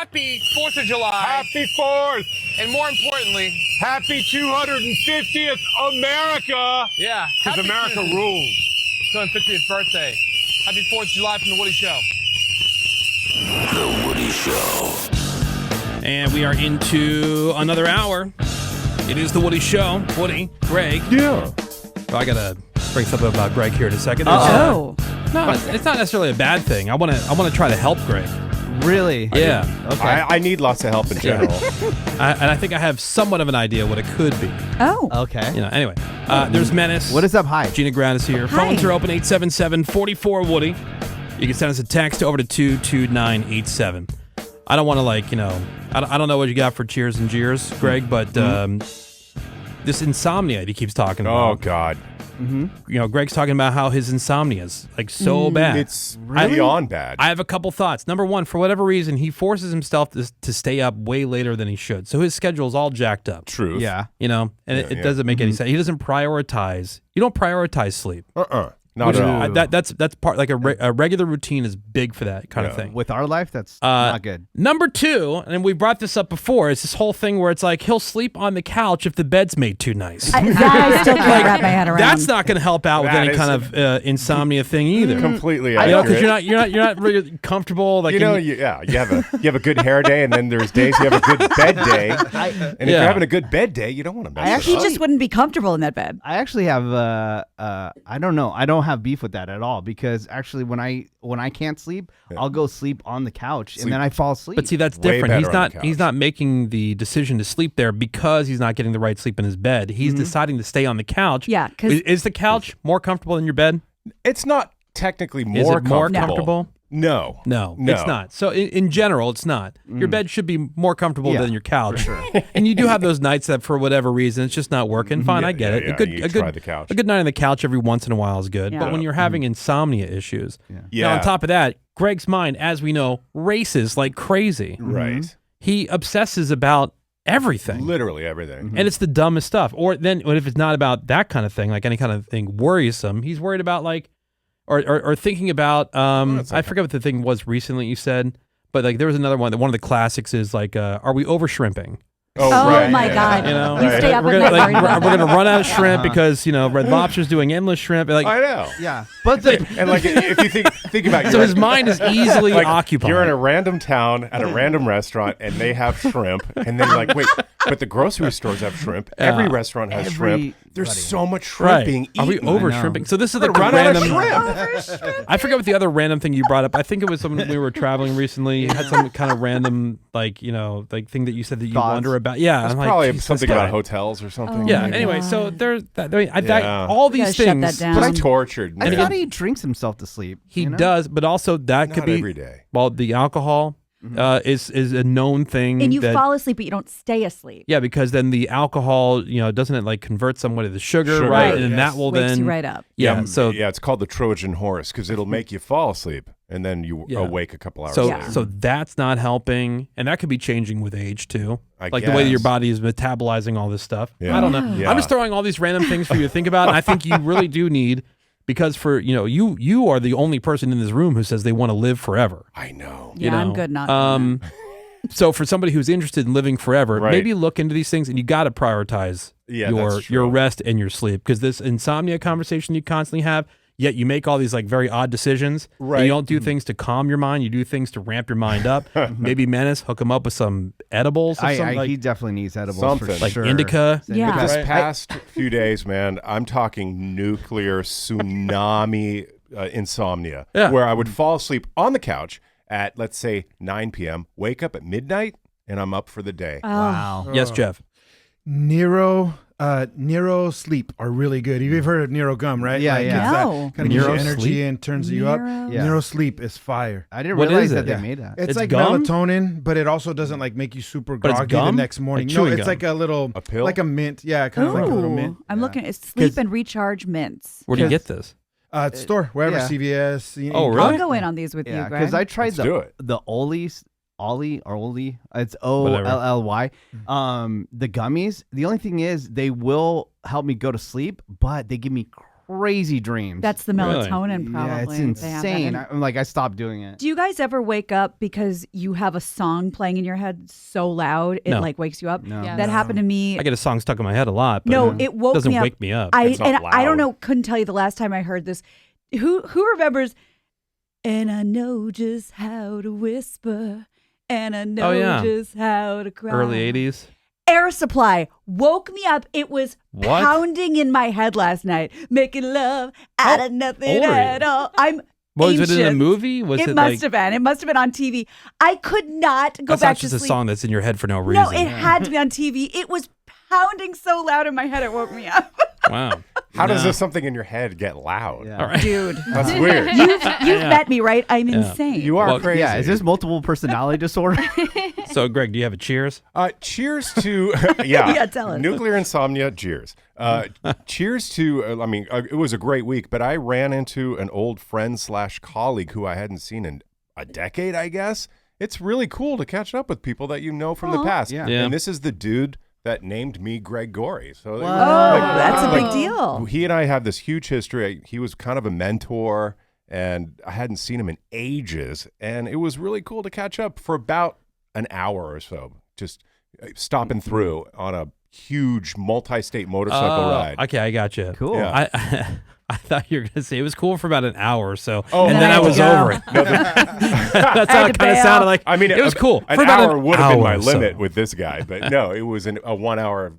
happy 4th of July. Happy 4th. And more importantly, happy 250th America. Yeah. Because America rules. 250th birthday. Happy 4th of July from The Woody Show. The Woody Show. And we are into another hour. It is The Woody Show. Woody, Greg. Yeah. Oh, I got to bring something about Greg here in a second. Oh. No, it's not necessarily a bad thing. I want to try to help Greg. Really? Yeah. Okay. I need lots of help in general. And I think I have somewhat of an idea what it could be. Oh. Okay. Anyway, there's Menace. What is up? Hi. Gina Grant is here. Hi. Phones are open, 877-44-WOODY. You can send us a text over to 22987. I don't want to I don't know what you got for Cheers and Jeers, Greg, but this insomnia that he keeps talking about. Oh, God. Mm-hmm. Greg's talking about how his insomnia is so bad. It's beyond bad. I have a couple thoughts. Number one, for whatever reason, he forces himself to stay up way later than he should. So his schedule is all jacked up. Truth. Yeah. It doesn't make any sense. He doesn't prioritize. You don't prioritize sleep. Not at all. That's part, like a regular routine is big for that kind of thing. With our life, that's not good. Number two, and we brought this up before, is this whole thing where it's like he'll sleep on the couch if the bed's made too nice. I still can't wrap my head around. That's not going to help out with any kind of insomnia thing either. Completely because you're not really comfortable. Like you have a good hair day, and then there's days you have a good bed day. And if you're having a good bed day, you don't want to mess it up. He just wouldn't be comfortable in that bed. I actually have I don't know. I don't have beef with that at all, because actually when I can't sleep, I'll go sleep on the couch and then I fall asleep. But see, that's different. He's not making the decision to sleep there because he's not getting the right sleep in his bed. He's deciding to stay on the couch. Yeah. Is the couch more comfortable than your bed? It's not technically more Is it more comfortable. comfortable? No, it's not. So in general, it's not. Your bed should be more comfortable than your couch. For sure. And you do have those nights that for whatever reason it's just not working. Fine, I get it. You try the couch. A good night on the couch every once in a while is good. Yeah. But when you're having insomnia issues, Yeah. now on top of that, Greg's mind, as we know, races like crazy. Right. He obsesses about everything. Literally everything. And it's the dumbest stuff. Or then if it's not about that kind of thing, like any kind of thing worrisome, he's worried about or thinking about, I forget what the thing was recently you said, but like there was another one that one of the classics is like, are we over shrimping? Oh right. my God! You stay up we're at gonna, night worried about we're gonna that. run out of shrimp because Red Lobster's doing endless shrimp. Like, I know. Yeah, but if you think about it, so his mind is easily occupied. You're in a random town at a random restaurant and they have shrimp, and then you're like, wait, but the grogrocery stores have shrimp. Every restaurant has shrimp. There's so much shrimp being eaten. Are we over shrimping? So this is like run random. out of shrimp. I forget what the other random thing you brought up. I think it was when we were traveling recently. You had some kind of random thing that you said that you wonder about. Yeah, it's I'm probably like, something about hotels or something. Yeah. Anyway, so there's that. All these Shut things. that down. But I'm tortured. I thought he drinks himself to sleep. He does, but also that Not could be every day. Well, the alcohol is a known thing. And you that, fall asleep, but you don't stay asleep. Yeah, because then the alcohol, doesn't it like convert somewhat to the sugar, right? And then that will Wakes then you right up. Yeah. It's called the Trojan horse because it'll make you fall asleep and then you awake a couple hours later. So that's not helping, and that could be changing with age too. I the way that your guess. body is metabolizing all this stuff. Yeah. I don't know. Yeah. I'm just throwing all these random things for you to think about, and I think you really do need. Because you are the only person in this room who says they want to live forever. I know. Yeah, I'm good not doing that. So for somebody who's interested in living forever, Right. maybe look into these things, and you got to prioritize that's your true. rest and your sleep. Because this insomnia conversation you constantly have, yet you make all these like very odd decisions. Right. And you don't do things to calm your mind. You do things to ramp your mind up. Maybe Menace, hook him up with some edibles or something. He definitely needs edibles Something. for like sure. indica. Yeah. But this past few days, man, I'm talking nuclear tsunami insomnia, where I would fall asleep on the couch at, let's say, 9 p.m., wake up at midnight, and I'm up for the day. Wow. Yes, Jeff. Nero sleep are really good. You've heard of Nero gum, right? Yeah, yeah. No. Kind of gives you Nero energy sleep? and turns you up. Nero? Yeah. Nero sleep is fire. I didn't What realize is it? that they Yeah. made that. It's like gum? melatonin, but it also doesn't like make you super But it's groggy the gum? next morning. Like No, chewing it's gum? like a pill? like a mint. Yeah, kind of like a little mint. I'm looking at sleep and recharge mints. Where do you get this? Store wherever Yeah. CVS. Oh, really? I'll go in on these with Yeah, you, Greg. because I tried Let's do it. the Ollie. It's OLLY. The gummies. The only thing is they will help me go to sleep, but they give me crazy dreams. That's the melatonin, yeah, probably. it's They have that insane. in- I stopped doing it. Do you guys ever wake up because you have a song playing in your head so loud it No. like wakes you up? No. Yeah. That happened to me. I get a song stuck in my head a lot. But No, it woke doesn't me up. wake me up. It's not I don't loud. know. Couldn't tell you the last time I heard this. Who remembers? And I know just how to whisper, and I know yeah. just how to cry. Early 80s. Air Supply woke me up. It was What? pounding in my head last night, making love out of nothing old are at you? all. I'm. Was it in a ancient. movie? Was it, It like, must have been. It must have been on TV. I could not go that's back not to just a sleep. song that's in your head for no reason. No, it had to be on TV. It was pounding so loud in my head, it woke me up. Wow. How does this something in your head get loud? Yeah. All right. Dude, That's weird. you've met me, right? I'm insane. You are Well, crazy. Yeah, is this multiple personality disorder? So, Greg, do you have a cheers? Cheers to Yeah, tell us. nuclear insomnia. Cheers. Cheers to. It was a great week, but I ran into an old friend / colleague who I hadn't seen in a decade. I guess it's really cool to catch up with people that you know from the past. Yeah. Yeah. And this is the dude that named me Greg Gorey. So That's a big deal. He and I have this huge history. He was kind of a mentor, and I hadn't seen him in ages. And it was really cool to catch up for about an hour or so, just stopping through on a huge multi-state motorcycle ride. Okay, I got you. Cool. Yeah. I thought you were going to say it was cool for about an hour or so, Oh, and And then I I had to was go. over it. That's how it kind of bail. sounded like. I mean, it was cool. An for about hour would have been my hour or so. limit with this guy, but no, it was a 1 hour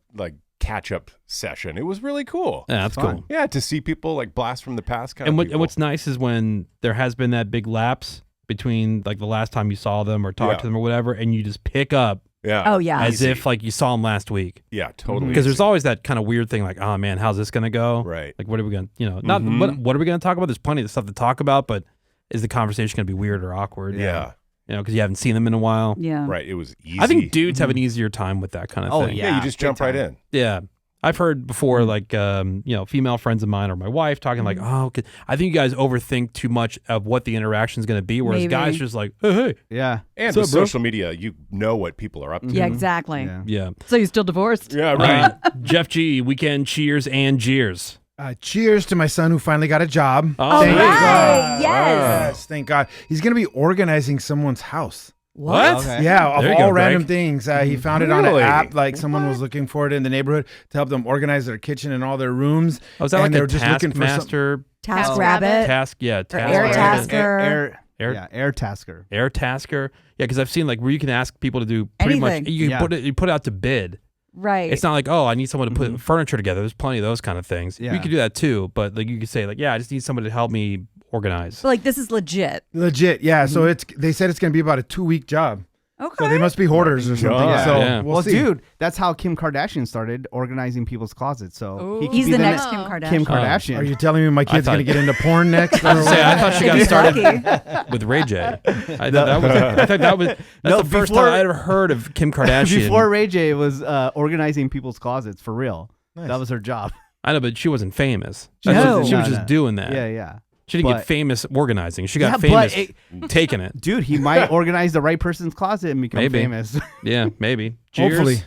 catch-up session. It was really cool. Yeah, that's Fun. cool. Yeah, to see people like blast from the past kind And, of people. what's nice is when there has been that big lapse between like the last time you saw them or talked Yeah. to them or whatever, and you just pick up Oh, yeah. as Easy. if like you saw them last week. Yeah, totally. Because there's easy. always that kind of weird thing like, oh man, how's this going to go? Right. Like, what are we going to, not what are we going to talk about? There's plenty of stuff to talk about, but is the conversation going to be weird or awkward? Yeah. Because you haven't seen them in a while. Yeah. Right. It was easy. I think dudes have an easier time with that kind of Oh, thing. Yeah, you just big jump right time. in. Yeah. I've heard before, like, female friends of mine or my wife talking like, oh, I think you guys overthink too much of what the interaction is going to be. Whereas Maybe. guys are just like, hey. Yeah. And What's with up, bro? social media, you know what people are up to. Yeah, exactly. Yeah. Yeah. So you're still divorced? Yeah, right. Jeff G, weekend cheers and jeers. Cheers to my son who finally got a job. Oh, Thank nice. God. Yes. Yes, thank God. He's going to be organizing someone's house. What? Okay. Yeah, of There you all go, random Greg. things. He found it on Really? an app. Like someone was looking for it in the neighborhood to help them organize their kitchen and all their rooms. Oh, is that and like they a were just looking for some. Taskmaster Task Oh. Rabbit. task? Yeah, task. Air Rabbit. Tasker. Air Tasker. Air Tasker. Yeah, because I've seen like where you can ask people to do pretty Anything. much. You Yeah. put it out to bid. Right. It's not like, oh, I need someone to put furniture together. There's plenty of those kind of things. Yeah. You could do that too, but like you could say like, yeah, I just need somebody to help me organize. So, like, this is legit. Legit, yeah. So they said it's going to be about a 2-week job. Okay. So they must be hoarders or something. Yeah. So Yeah. we'll Well, see. dude, that's how Kim Kardashian started organizing people's closets. So he could He's be the next Kim Oh. Kardashian. Kim Kardashian. Are you telling me my kid's thought- going to get into porn next? I thought she got He's started lucky. with Ray J. I thought that was that's No, the first before- time I ever heard of Kim Kardashian. Before Ray J was organizing people's closets for real. Nice. That was her job. I know, but she wasn't famous. No. She was No, just no. doing that. Yeah, yeah. She didn't But- get famous organizing. She got Yeah, but famous taking it. Dude, he might organize the right person's closet and become Maybe. famous. Yeah, maybe. Jeers? Hopefully.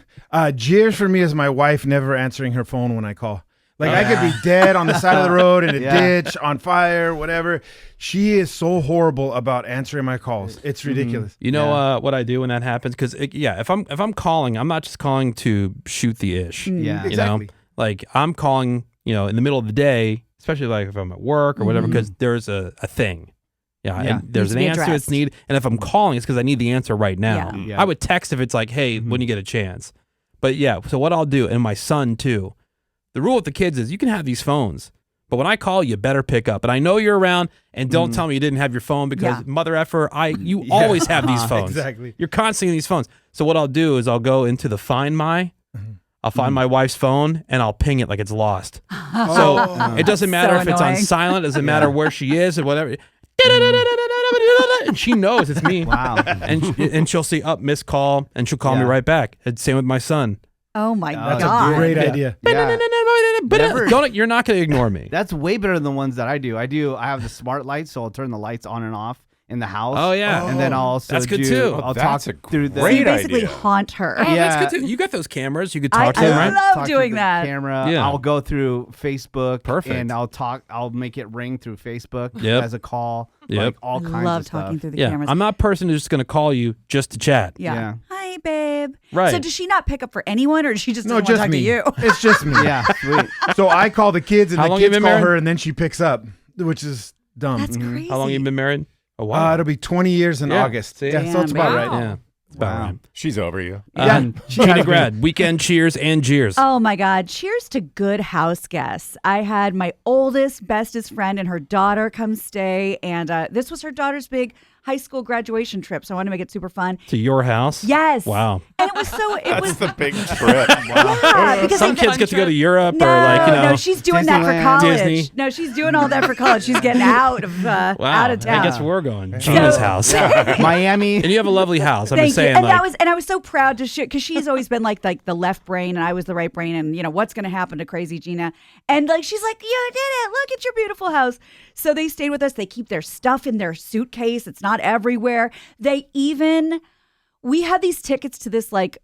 Jeers for me is my wife never answering her phone when I call. Like I could be dead on the side of the road in a Yeah. ditch, on fire, whatever. She is so horrible about answering my calls. It's ridiculous. You know what I do when that happens? Because if I'm calling, I'm not just calling to shoot the ish. Yeah. You Exactly. know, like I'm calling, in the middle of the day, especially like if I'm at work or whatever, because there's a thing. Yeah, Yeah. and there's Needs an to be answer that's addressed. needed. And if I'm calling, it's because I need the answer right now. Yeah. Yeah. I would text if it's like, hey, when you get a chance. But yeah, so what I'll do, and my son too, the rule with the kids is you can have these phones, but when I call, you better pick up. And I know you're around, and don't tell me you didn't have your phone because Yeah. mother effer, you always have these phones. Exactly. You're constantly in these phones. So what I'll do is I'll go into the Find My. I'll find my wife's phone and I'll ping it like it's lost. So it doesn't matter So if it's on annoying. silent. It doesn't matter where she is or whatever. And she knows it's me. Wow. And she'll see up missed call and she'll call me Yeah. right back. And same with my son. Oh, my That's God. a great Yeah. idea. Yeah. Never- You're not going to ignore me. That's way better than the ones that I do. I have the smart lights, so I'll turn the lights on and off in the house. Oh, yeah. And then I'll also That's good, too. I'll That's talk a through the great You basically idea. haunt her. Oh, Yeah. that's good too. You got those cameras. You could I talk to them, right? love talk doing to the that. camera. Yeah. I'll go through Facebook. Perfect. And I'll make it ring through Facebook Yep. as a call. Yep. Like all I kinds love of stuff. talking through the Yeah, cameras. I'm not a person who's just going to call you just to chat. Yeah. Hi, babe. Right. So does she not pick up for anyone, or does she just No, doesn't want to just talk to me. you? It's just me. Yeah, sweet. So I call the kids, and How the long you kids been call married? her, and then she picks up, which is dumb. That's crazy. How long you been married? A while. It'll be 20 years in Yeah. August. See? Yeah, so it's about Damn, right. Yeah, it's about Wow. right. She's over you. Yeah, she Gina has Grad, weekend cheers and jeers. Oh my God. Cheers to good house guests. I had my oldest, bestest friend and her daughter come stay. And this was her daughter's big high school graduation trip. So I want to make it super fun. To your house? Yes. Wow. And it was so, it That's was, the big trip. yeah, because Some I- kids get to go to Europe no, or like, you know. no, she's doing that for Disneyland. college. Disney. No, she's doing all that for college. She's getting out of Wow. out of town. I guess we're going. Gina's house. Miami. And you have a lovely house. I'm Thank just saying, you. And like, I was so proud to share because she's always been like the left brain and I was the right brain, and you know what's going to happen to crazy Gina. And like she's like, you did it. Look at your beautiful house. So they stayed with us. They keep their stuff in their suitcase. It's not everywhere. We had these tickets to this like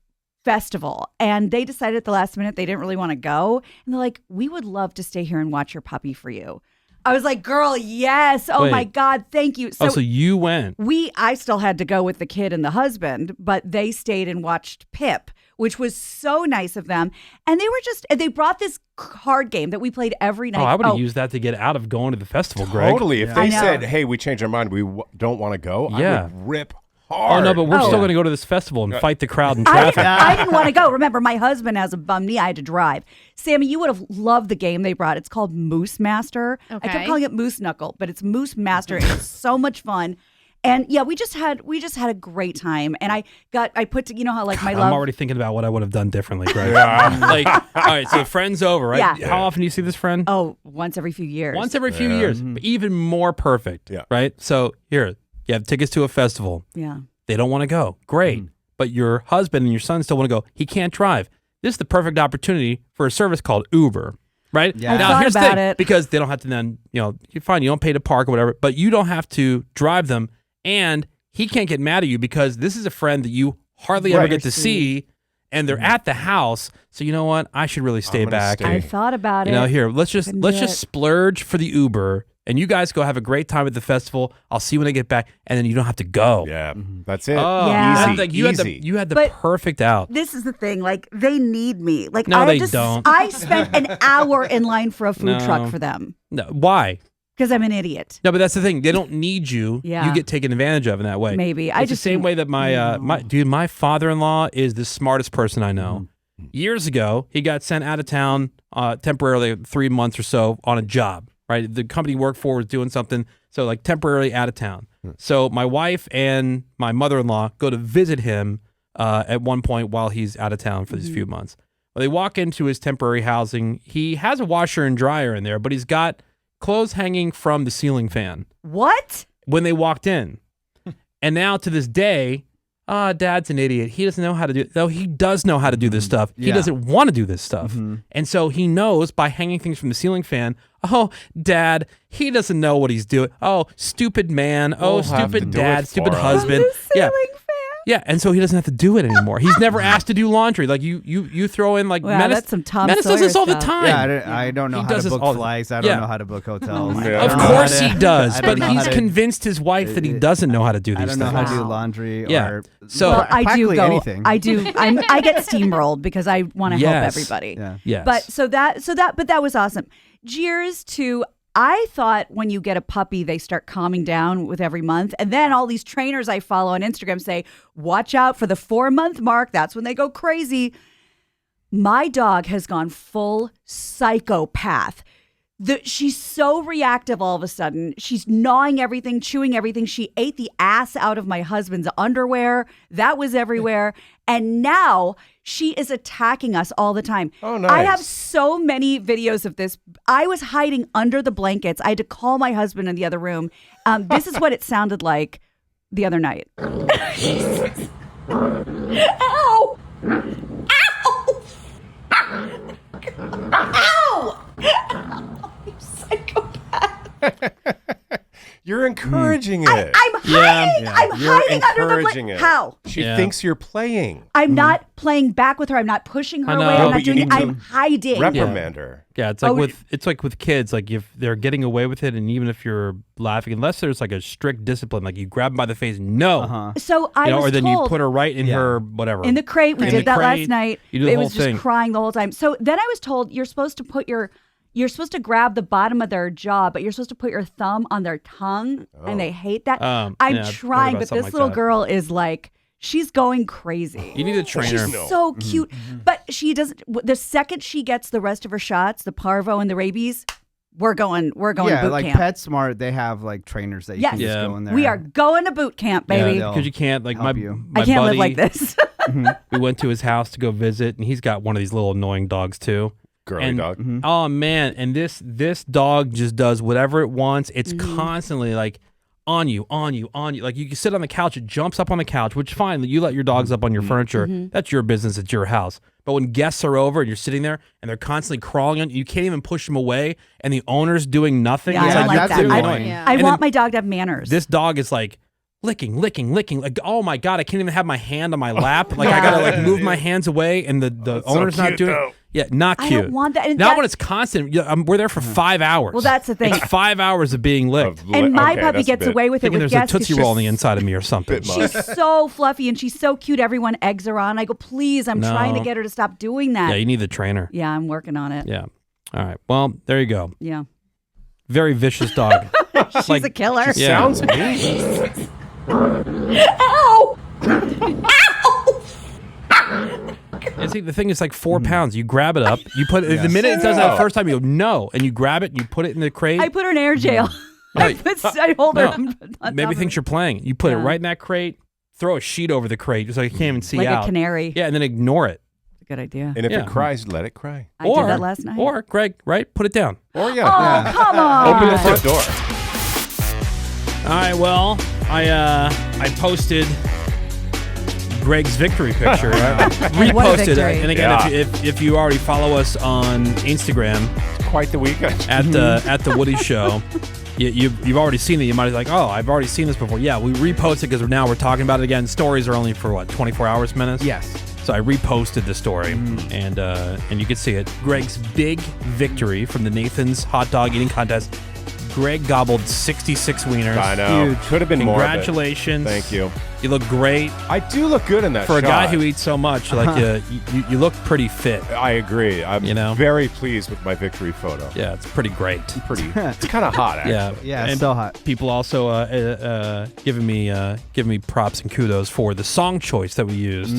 festival, and they decided at the last minute they didn't really want to go, and they're like, we would love to stay here and watch your puppy for you. I was like, girl, yes. Oh Wait. my God, thank you. so you went. I still had to go with the kid and the husband, but they stayed and watched Pip, which was so nice of them. And they brought this card game that we played every night. Oh, I would have used that to get out of going to the festival, Greg. Totally. If I they know. said, "Hey, we changed our mind. We don't want to go," Yeah. I would rip Oh, hard. no, but we're Oh. still going to go to this festival and fight the crowd in I traffic. didn't want to go. Remember, my husband has a bum knee. I had to drive. Sammy, you would have loved the game they brought. It's called Moose Master. I kept Okay. calling it Moose Knuckle, but it's Moose Master. It's so much fun. And yeah, we just had a great time. And I put to, you know how like my I'm love. already thinking about what I would have done differently, Greg. Like, all right, so the friend's over, right? Yeah. How often do you see this friend? Oh, once every few years. Once every few years. But even more perfect, Yeah. right? So here, you have tickets to a festival. Yeah. They don't want to go. Great. But your husband and your son still want to go. He can't drive. This is the perfect opportunity for a service called Uber, right? Yeah. I Now, thought here's the about thing, it. because they don't have to then, you're fine. You don't pay to park or whatever, but you don't have to drive them. And he can't get mad at you because this is a friend that you hardly ever Right. get to see. And they're at the house. So you know what? I should really stay gonna back. stay. I thought about You it. know, here, let's just Couldn't do it. splurge for the Uber. And you guys go have a great time at the festival. I'll see you when I get back, and then you don't have to go. Yeah, that's it. Oh, Yeah. Easy, like you easy. had the But- perfect out. This is the thing. Like they need me. Like No, I they just, don't. I spent an hour in line for a food No. truck for them No, why? because I'm an idiot. No, but that's the thing. They don't need you. Yeah. You get taken advantage of in that way. Maybe. It's I the just same way that my father-in-law is the smartest person I know. Years ago, he got sent out of town temporarily 3 months or so on a job. Right, the company he worked for was doing something, so like temporarily out of town. So my wife and my mother-in-law go to visit him at one point while he's out of town for these few months. Well, they walk into his temporary housing. He has a washer and dryer in there, but he's got clothes hanging from the ceiling fan What? when they walked in. And now to this day, Dad's an idiot. He doesn't know how to do it. Though he does know how to do this stuff. He Yeah. doesn't want to do this stuff. And so he knows by hanging things from the ceiling fan, oh, Dad, he doesn't know what he's doing. Oh, stupid man. Oh, We'll have to stupid do dad, it stupid for him. husband. Yeah. Ceiling fan. Yeah, and so he doesn't have to do it anymore. He's never asked to do laundry. Like you throw in like Wow, Menace. that's some Tom Menace does Sawyer this all the stuff. time. Yeah, I don't know He how does to this book all the- flights. I don't Yeah. know how to book hotels. Yeah. I Of don't know how course to- he does, I but don't know he's how to- convinced his wife that he doesn't know how to do these I don't know things. how to do Wow. laundry Yeah. or So- Well, I do practically go. anything. I do. I get steamrolled because I want to help Yes. everybody. Yeah. Yes. But that was awesome. Jeers to. I thought when you get a puppy, they start calming down with every month. And then all these trainers I follow on Instagram say, watch out for the 4-month mark. That's when they go crazy. My dog has gone full psychopath. She's so reactive all of a sudden. She's gnawing everything, chewing everything. She ate the ass out of my husband's underwear. That was everywhere. And now she is attacking us all the time. Oh, nice. I have so many videos of this. I was hiding under the blankets. I had to call my husband in the other room. This is what it sounded like the other night. Ow! Ow! Ow! You psychopath. You're encouraging it. I'm hiding. I'm You're hiding under the encouraging it. How? She thinks you're playing. I'm not playing back with her. I'm not pushing her I know. away. No, I'm but not you doing it. need to I'm hiding. Reprimand her. Yeah, it's like with kids, like if they're getting away with it, and even if you're laughing, unless there's like a strict discipline, like you grab them by the face, no, So I was or then told you put her right in her whatever in the crate. We In did the that crate, last night. You do the it whole was just thing. crying the whole time. So then I was told you're supposed to put you're supposed to grab the bottom of their jaw, but you're supposed to put your thumb on their tongue, and they hate that. I'm yeah, I've heard trying, about but something this like little that. girl is like, she's going crazy. You need a trainer. She's so cute, but she doesn't. The second she gets the rest of her shots, the parvo and the rabies, we're going to boot like camp. PetSmart, they have like trainers that you can just go in there. We are going to boot camp, baby. Yeah, because you can't like my I can't live buddy, like this. We went to his house to go visit, and he's got one of these little annoying dogs too. Girly dog. Oh man, and this dog just does whatever it wants. It's constantly like on you. Like you can sit on the couch, it jumps up on the couch, which fine. You let your dogs up on your furniture. That's your business. It's your house. But when guests are over and you're sitting there and they're constantly crawling on you, can't even push them away, and the owner's doing nothing. Yeah, It's I don't like that's that. annoying. I And want then my dog to have manners. This dog is like licking. Like, oh my God, I can't even have my hand on my lap. Like I gotta like move my hands away, and the owner's not cute, doing. though. Yeah, not I cute. don't want that. And Not that- when it's constant. We're there for 5 hours. Well, that's the thing. It's 5 hours of being licked. And my Okay, puppy that's a gets bit- away with it Thinking with there's a guests. 'cause Tootsie Roll on the inside of me or something. Bit much. She's so fluffy and she's so cute. Everyone eggs her on. I go, please, I'm trying to No. get her to stop doing that. Yeah, you need the trainer. Yeah, I'm working on it. Yeah. All right. Well, there you go. Yeah. Very vicious dog. She's a killer. Yeah. Sounds mean. Ow! And see, the thing is like 4 pounds. You grab it up. You put it. The minute it does that the first time, you go no, and you grab it and you put it in the crate. I put her in air jail. Right. I hold her No. on top Maybe of thinks her. you're playing. You put it Yeah. right in that crate. Throw a sheet over the crate just so you can't even see like out. a canary. Yeah, and then ignore it. Good idea. And if Yeah. it cries, let it cry. I did that last night. Or Greg, right? Put it down. Or Oh, come on. Open the front door. All right. Well, I posted Greg's victory picture. Reposted What a it. victory. And again, Yeah. if you already follow us on Instagram Quite the weekend. at the Woody Show, you've already seen it. You might be like, oh, I've already seen this before. Yeah, we reposted because now we're talking about it again. Stories are only for what, 24 hours, minutes? Yes. So I reposted the story, and you can see it. Greg's big victory from the Nathan's hot dog eating contest. Greg gobbled 66 wieners. I know. Huge. Could have been more. of it. Congratulations. Thank you. You look great. I do look good in that For a shot. guy who eats so much, like you look pretty fit. I agree. I'm You know? very pleased with my victory photo. Yeah, it's pretty great. Pretty. It's kind of hot, actually. Yeah, Yeah, and it's so hot. people also giving me props and kudos for the song choice that we used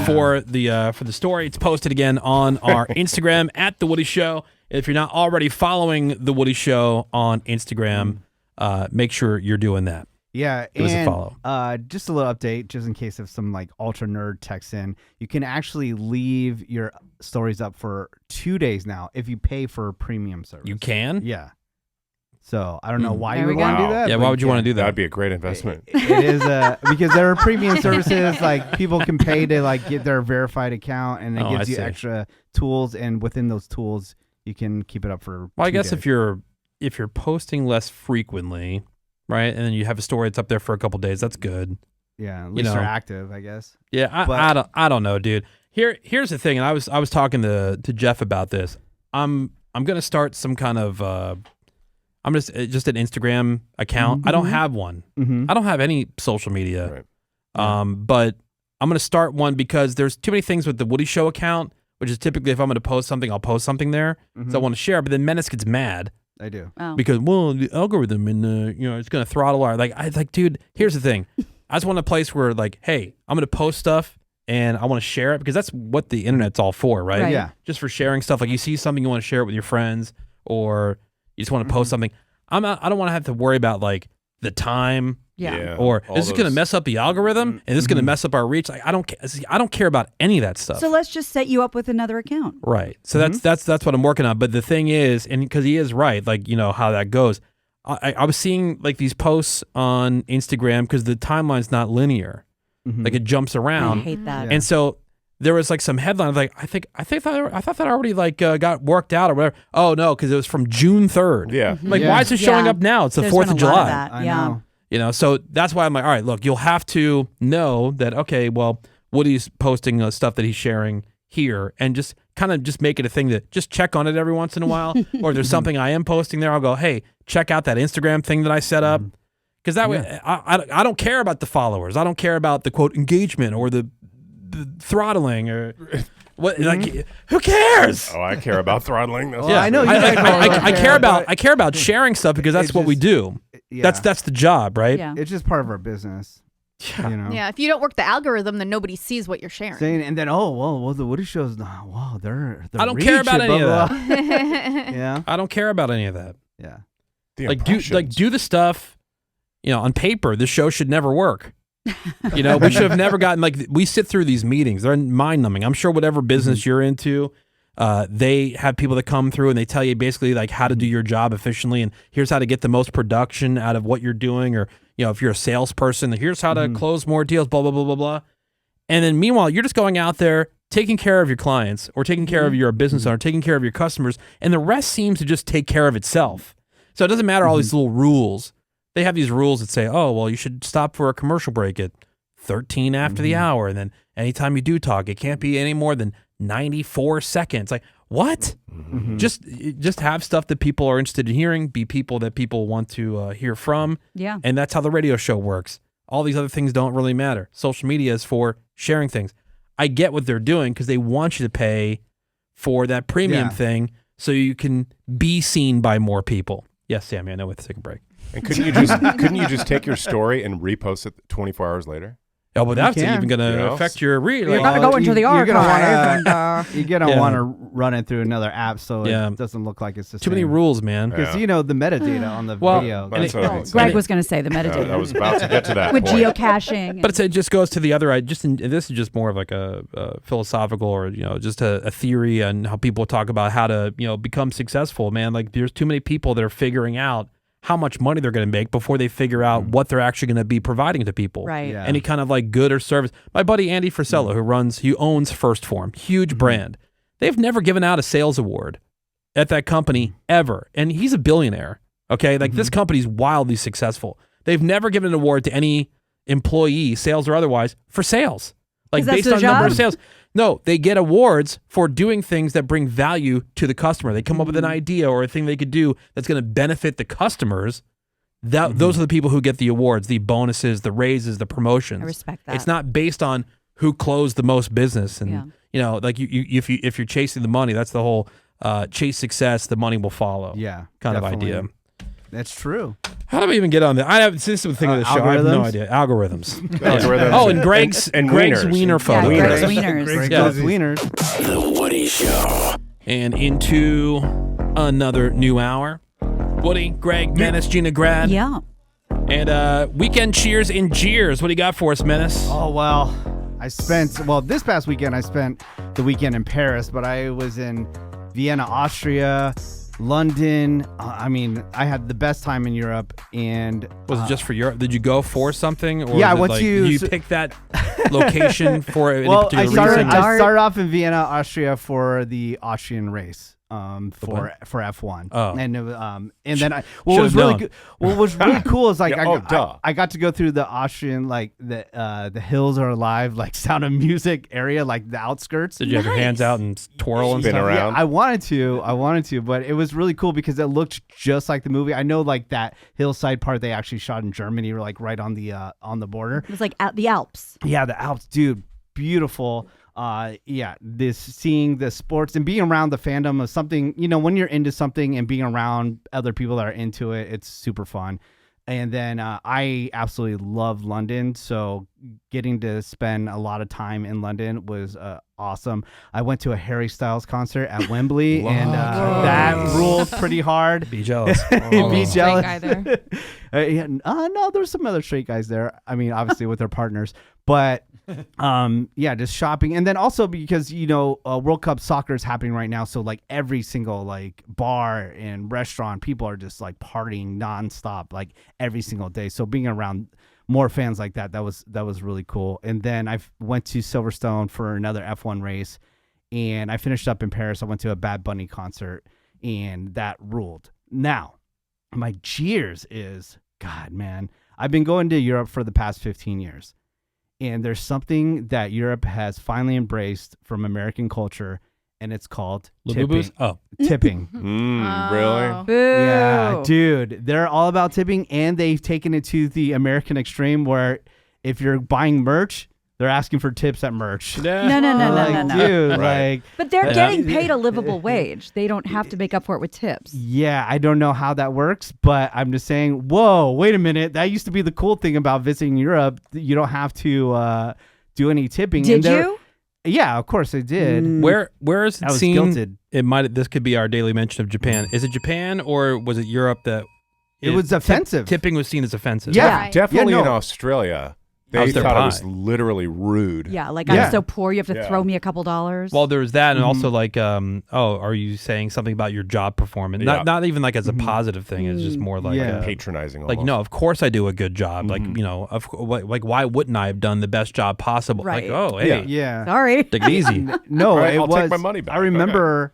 for the story. It's posted again on our Instagram at The Woody Show. If you're not already following The Woody Show on Instagram, make sure you're doing that. Yeah, Give us a and follow. just a little update, just in case if some like ultra nerd texts in, you can actually leave your stories up for 2 days now if you pay for premium service. You can? Yeah. So I don't know why There you we would want to go. do that. Yeah, but why would you want to do that? That'd be a great investment. It is because there are premium services like people can pay to like get their verified account, and it Oh, gives I you see. extra tools, and within those tools you can keep it up for. Well, I 2 guess days. if you're posting less frequently, right, and then you have a story that's up there for a couple days, that's good. at least know. they're active, I guess. Yeah, But- I don't know, dude. Here's the thing, and I was talking to Jeff about this. I'm gonna start some kind of I'm just an Instagram account. I don't have one. Mm-hmm. I don't have any social media. Right. But I'm gonna start one because there's too many things with the Woody Show account, which is typically if I'm gonna post something, I'll post something there. So I want to share. But then Menace gets mad. I do. Oh. Because the algorithm and it's gonna throttle our dude. Here's the thing, I just want a place where like, hey, I'm gonna post stuff and I want to share it because that's what the internet's all for, right? Right. Yeah. Just for sharing stuff. Like you see something, you want to share it with your friends, or you just want to post something. I don't want to have to worry about like the time. Yeah. Or all is this going to those- mess up the algorithm? And this is going to mess up our reach? Like I don't care about any of that stuff. So let's just set you up with another account. Right. So that's what I'm working on. But the thing is, and because he is right, like how that goes. I was seeing like these posts on Instagram because the timeline's not linear. Like it jumps I around. hate that. Yeah. And so there was like some headline like I thought that already like got worked out or whatever. Oh no, because it was from June 3rd. Yeah. Like why is it showing up now? It's the There's 4th been of a lot July. that. I Yeah. know. You know, so that's why I'm like, all right, look, you'll have to know that, okay, well, Woody's posting stuff that he's sharing here and just kind of just make it a thing that just check on it every once in a while. Or if there's something I am posting there, I'll go, hey, check out that Instagram thing that I set up. Because that way, I don't care about the followers. I don't care about the, quote, engagement or the throttling or... What like? Who cares? Oh, I care about throttling. That's Well, I know you I care about sharing stuff because that's what we do. Yeah. That's the job, right? Yeah. It's just part of our business. Yeah. You know? Yeah, if you don't work the algorithm, then nobody sees what you're sharing. Saying, and then the Woody Show's wow, they're I don't care about any of that. Yeah, I don't care about any of that. yeah. the Do impressions. the stuff. You know, on paper, this show should never work. You know, we should have never gotten we sit through these meetings. They're mind numbing. I'm sure whatever business you're into, they have people that come through and they tell you basically like how to do your job efficiently and here's how to get the most production out of what you're doing. Or, you know, if you're a salesperson, here's how to close more deals, blah, blah, blah, blah, blah. And then meanwhile, you're just going out there taking care of your clients or taking care of your business owner, taking care of your customers. And the rest seems to just take care of itself. So it doesn't matter all these little rules. They have these rules that say, oh, well, you should stop for a commercial break at 13 after the hour. And then anytime you do talk, it can't be any more than 94 seconds. Like, what? Just have stuff that people are interested in hearing, be people that people want to hear from. Yeah. And that's how the radio show works. All these other things don't really matter. Social media is for sharing things. I get what they're doing because they want you to pay for that premium thing so you can be seen by more people. Yes, Sammy, I know we have to take a break. And couldn't you just take your story and repost it 24 hours later? Oh, but that's can. even going to Yeah. affect your read. You're Like, gonna go into the you're gonna archive. wanna- and, You're gonna Yeah. want to run it through another app so Yeah. it doesn't look like it's the too many same. rules, man. Because Yeah. you know the metadata on the Well, video. and That's what I mean. Greg was going to say the metadata. I was about to get to that with point. geocaching. But it just goes to the other. This is just more of like a philosophical or just a theory on how people talk about how to become successful. Man, like there's too many people that are figuring out how much money they're going to make before they figure out what they're actually going to be providing to people. Right. Yeah. Any kind of like good or service. My buddy Andy Frisella, who owns First Form, huge brand. They've never given out a sales award at that company ever, and he's a billionaire. Okay, like this company's wildly successful. They've never given an award to any employee, sales or otherwise, for sales. Like 'Cause that's based their on number of job? sales. No, they get awards for doing things that bring value to the customer. They come up with an idea or a thing they could do that's going to benefit the customers. Those are the people who get the awards, the bonuses, the raises, the promotions. I respect that. It's not based on who closed the most business. And like if you're chasing the money, that's the whole chase success, the money will follow. Yeah, kind definitely. of idea. That's true. How do we even get on that? I have since the thing of the show. I have no algorithms? idea. Algorithms. Algorithms Oh, and Greg's wieners. wiener yeah, photo. Greg's Wieners. wieners. Greg's Yeah. Those wieners. The Woody Show. And into another new hour. Woody, Greg, Menace, Gina, Grad. Yeah. And weekend cheers and jeers. What do you got for us, Menace? Oh well, this past weekend I spent the weekend in Paris, but I was in Vienna, Austria, London. I had the best time in Europe, and Was it just for Europe? Did you go for something? Or Yeah, I was it went like, to- did you pick that location for any well, particular I reason? started off in Vienna, Austria for the Austrian race. For F1. Oh. And then what Should've was really known. good, what was really cool is like duh. I got to go through the Austrian like the hills are alive like Sound of Music area, like the outskirts. Did you have your hands out and twirl and Spin stuff? around. Yeah, I wanted to, but it was really cool because it looked just like the movie. I know like that hillside part they actually shot in Germany, like right on the border. It was like at the Alps. Yeah, the Alps, dude, beautiful. Seeing the sports and being around the fandom of something, when you're into something and being around other people that are into it, it's super fun. And then I absolutely love London, so getting to spend a lot of time in London was awesome. I went to a Harry Styles concert at Wembley, and that ruled pretty hard. Be jealous. Be jealous. guy there. No, there's some other straight guys there. I mean, obviously with their partners, but just shopping, and then also because World Cup soccer is happening right now, so like every single like bar and restaurant, people are just like partying nonstop, like every single day. So being around more fans like that. That was really cool. And then I went to Silverstone for another F1 race, and I finished up in Paris. I went to a Bad Bunny concert, and that ruled. Now, my Jeers is, God, man, I've been going to Europe for the past 15 years, and there's something that Europe has finally embraced from American culture, and it's called tipping. Oh. Tipping. Really? Boo. Yeah, dude, they're all about tipping, and they've taken it to the American extreme where if you're buying merch, they're asking for tips at merch. No. Dude, Right. like, But they're getting paid a livable wage. They don't have to make up for it with tips. yeah, I don't know how that works, but I'm just saying, whoa, wait a minute. That used to be the cool thing about visiting Europe. You don't have to do any tipping. Did you? Yeah, of course I did. Where is it I was seen? guilted. It might. This could be our daily mention of Japan. Is it Japan or was it Europe that It was offensive. Tipping was seen as offensive? Yeah. Right. Definitely Yeah, in no. Australia. They How's their thought it pie? was literally rude. Yeah, like Yeah. I'm so poor, you have to Yeah. throw me a couple dollars. Well, there was that, and Mhm. also like, are you saying something about your job performance? Yeah. Not even like as a positive thing. It's just more like, Yeah. Patronizing like almost. no, of course I do a good job. Like like why wouldn't I have done the best job possible? Right. Like oh hey, Yeah. Sorry. take it easy. No, All right, it I'll was. take my money back. I remember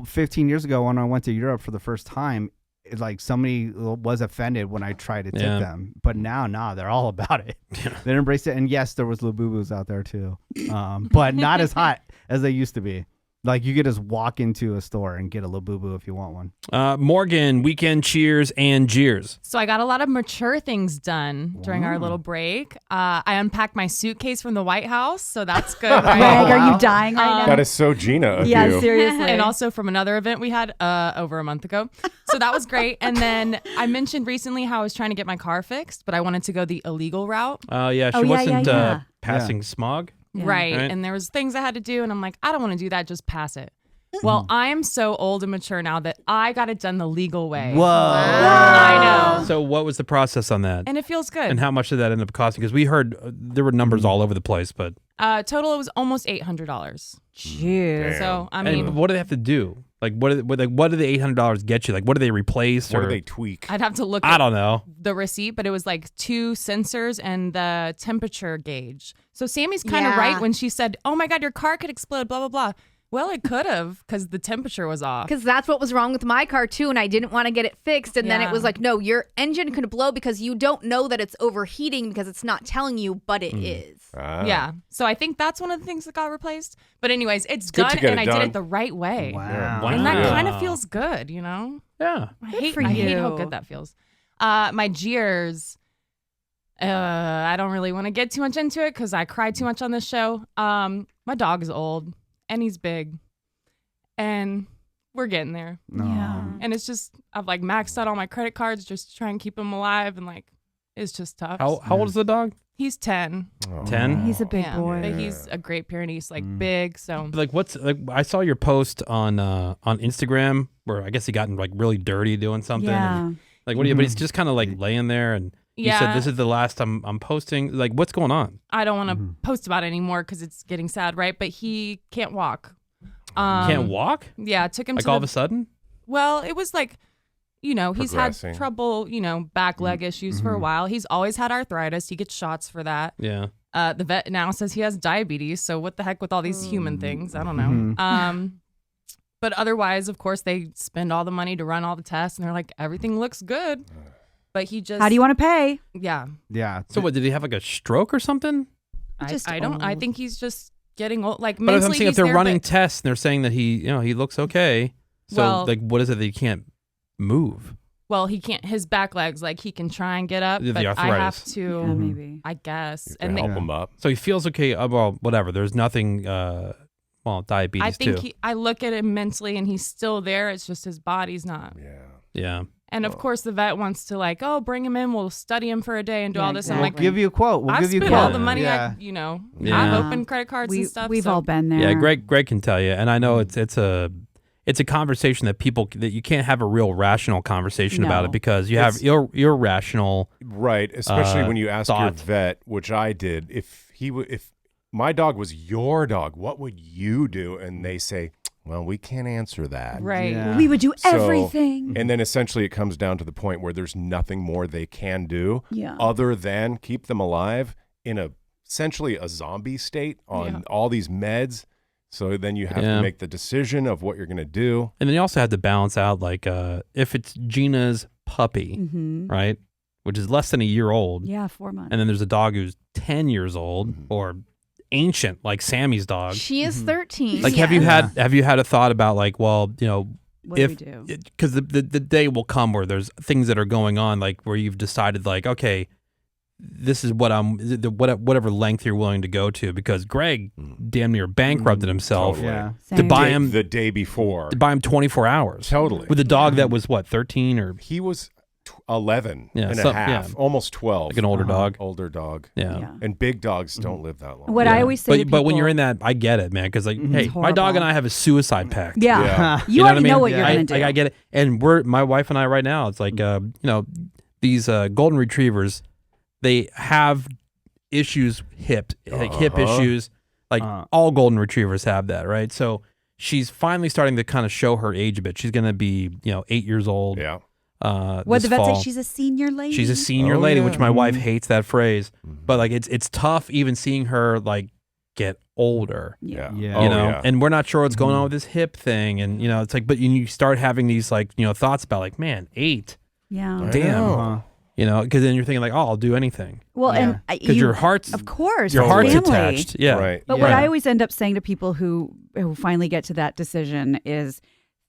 15 years ago when I went to Europe for the first time. Like somebody was offended when I tried to tip Yeah. them, but now, they're all about it. They embrace it, and yes, there was Labubus out there too, but not as hot as they used to be. Like you could just walk into a store and get a Labubu if you want one. Morgan, weekend cheers and jeers. So I got a lot of mature things done during our little break. I unpacked my suitcase from the White House, so that's good. Right? Greg, are you dying right now? That is so Gina of Yeah, you. seriously. And also from another event we had over a month ago. So that was great. And then I mentioned recently how I was trying to get my car fixed, but I wanted to go the illegal route. Yeah, she Oh, yeah, wasn't yeah. passing smog. Yeah. Right. Right. And there was things I had to do, and I'm like, I don't want to do that. Just pass it. Well, I am so old and mature now that I got it done the legal way. Whoa! I know. So what was the process on that? And it feels good. And how much did that end up costing? Because we heard there were numbers all over the place, but Total, it was almost $800. Jeez. So, I mean, and what do they have to do? Like what do the $800 get you? Like what do they replace? What or do they tweak? I'd have to look I at don't know. the receipt, but it was like 2 sensors and the temperature gauge. So Sammy's kind of Yeah. right when she said, oh my God, your car could explode, blah, blah, blah. Well, it could have because the temperature was off. Because that's what was wrong with my car too, and I didn't want to get it fixed. And then it Yeah. was like, no, your engine could blow because you don't know that it's overheating because it's not telling you, but it is. Ah. Yeah. So I think that's one of the things that got replaced. But anyways, it's good to done get and it I did done. it the right way. Wow. And that Wow. kind of feels good, you know? Yeah. I hate for how you. good that feels. My Jeers, I don't really want to get too much into it because I cry too much on this show. My dog is old and he's big. And we're getting there. No. Yeah. And it's just, I've like maxed out all my credit cards just to try and keep him alive. And like, it's just tough. How old is the dog? He's 10. Oh. 10? He's a big Yeah, boy. But he's a Great Pyrenees, like big. So Like what's like? I saw your post on Instagram where I guess he got like really dirty doing something. Yeah. And, like what do you? But he's just kind of like laying there, and you Yeah. said this is the last I'm posting. Like what's going on? I don't want to post about it anymore because it's getting sad, right? But he can't walk. Can't walk? Yeah, it took him Like to all the, of a sudden? Well, it was like, he's had Progressing. trouble, back leg issues for a while. He's always had arthritis. He gets shots for that. Yeah. The vet now says he has diabetes. So what the heck with all these human things? I don't know. But otherwise, of course, they spend all the money to run all the tests, and they're like, everything looks good. But he just, How do you want to pay? Yeah, Yeah. So what? Did he have like a stroke or something? Just I don't. I old. think he's just getting old. Like But if I'm mentally, saying if he's they're there, running but- tests and they're saying that he looks okay. So Well- like what is it that he can't move? Well, he can't. His back legs, like he can try and get up, The but I have arthritis. to. Yeah, maybe. I guess. To And help they, him up. So he feels okay. Well, whatever. There's nothing. Diabetes I think too. I look at him mentally, and he's still there. It's just his body's not. Yeah. Yeah. And of course, the vet wants to like, oh, bring him in. We'll study him for a day and do Yeah, all this. exactly. I'm We'll like, give you a quote. We'll I give you a spent quote. all the money. Yeah. I've Yeah. opened credit cards and stuff. We've so- all been there. Yeah. Greg can tell you, and I know it's a conversation that you can't have a real rational conversation about No. it because you have irrational. Right. Especially when you ask your thought. vet, which I did, if my dog was your dog, what would you do? And they say, well, we can't answer that. Right. Yeah. We would do So- everything. And then essentially it comes down to the point where there's nothing more they can do Yeah. other than keep them alive in essentially a zombie state on all these meds. So then you have to make the decision of what you're going to do. And then you also have to balance out, like, if it's Gina's puppy, right, which is less than a year old. Yeah, 4 months. And then there's a dog who's 10 years old or ancient, like Sammy's dog. She is 13. Like, have you had a thought about, like, well, you know, What do we do? because the day will come where there's things that are going on, like where you've decided, like, okay, this is what whatever length you're willing to go to, because Greg damn near bankrupted himself Totally. Yeah. to Same. buy him the day before. 24 hours. Totally. With a dog that was what, 13 or He was 11 Yeah, and so- a half, yeah. almost 12. like an older dog. Older dog. Yeah. And big dogs don't live that long. What I always say to But when people- you're in that, I get it, man. Because like, hey, my dog horrible. and I have a suicide pact. Yeah. Yeah. You, already know what you're I, going to do. I get it. And my wife and I right now, it's like, you know, these golden retrievers, they have issues, hip issues. Like all golden retrievers have that, right? So she's finally starting to kind of show her age a bit. She's going to be, 8 years old. Yeah. What this the vet fall. say? She's a senior lady. She's a senior Oh, lady, yeah. which my wife hates that phrase. But like, it's tough even seeing her like get older. Yeah. Yeah. You Oh, know, yeah. and we're not sure what's going on with this hip thing, and it's like, but you start having these like thoughts about like, man, 8, Yeah. I damn, know. because then you're thinking like, oh, I'll do anything Well, Yeah. and because your heart's of course, your it's heart's family. attached, yeah, Right. But what Right. I always end up saying to people who finally get to that decision is,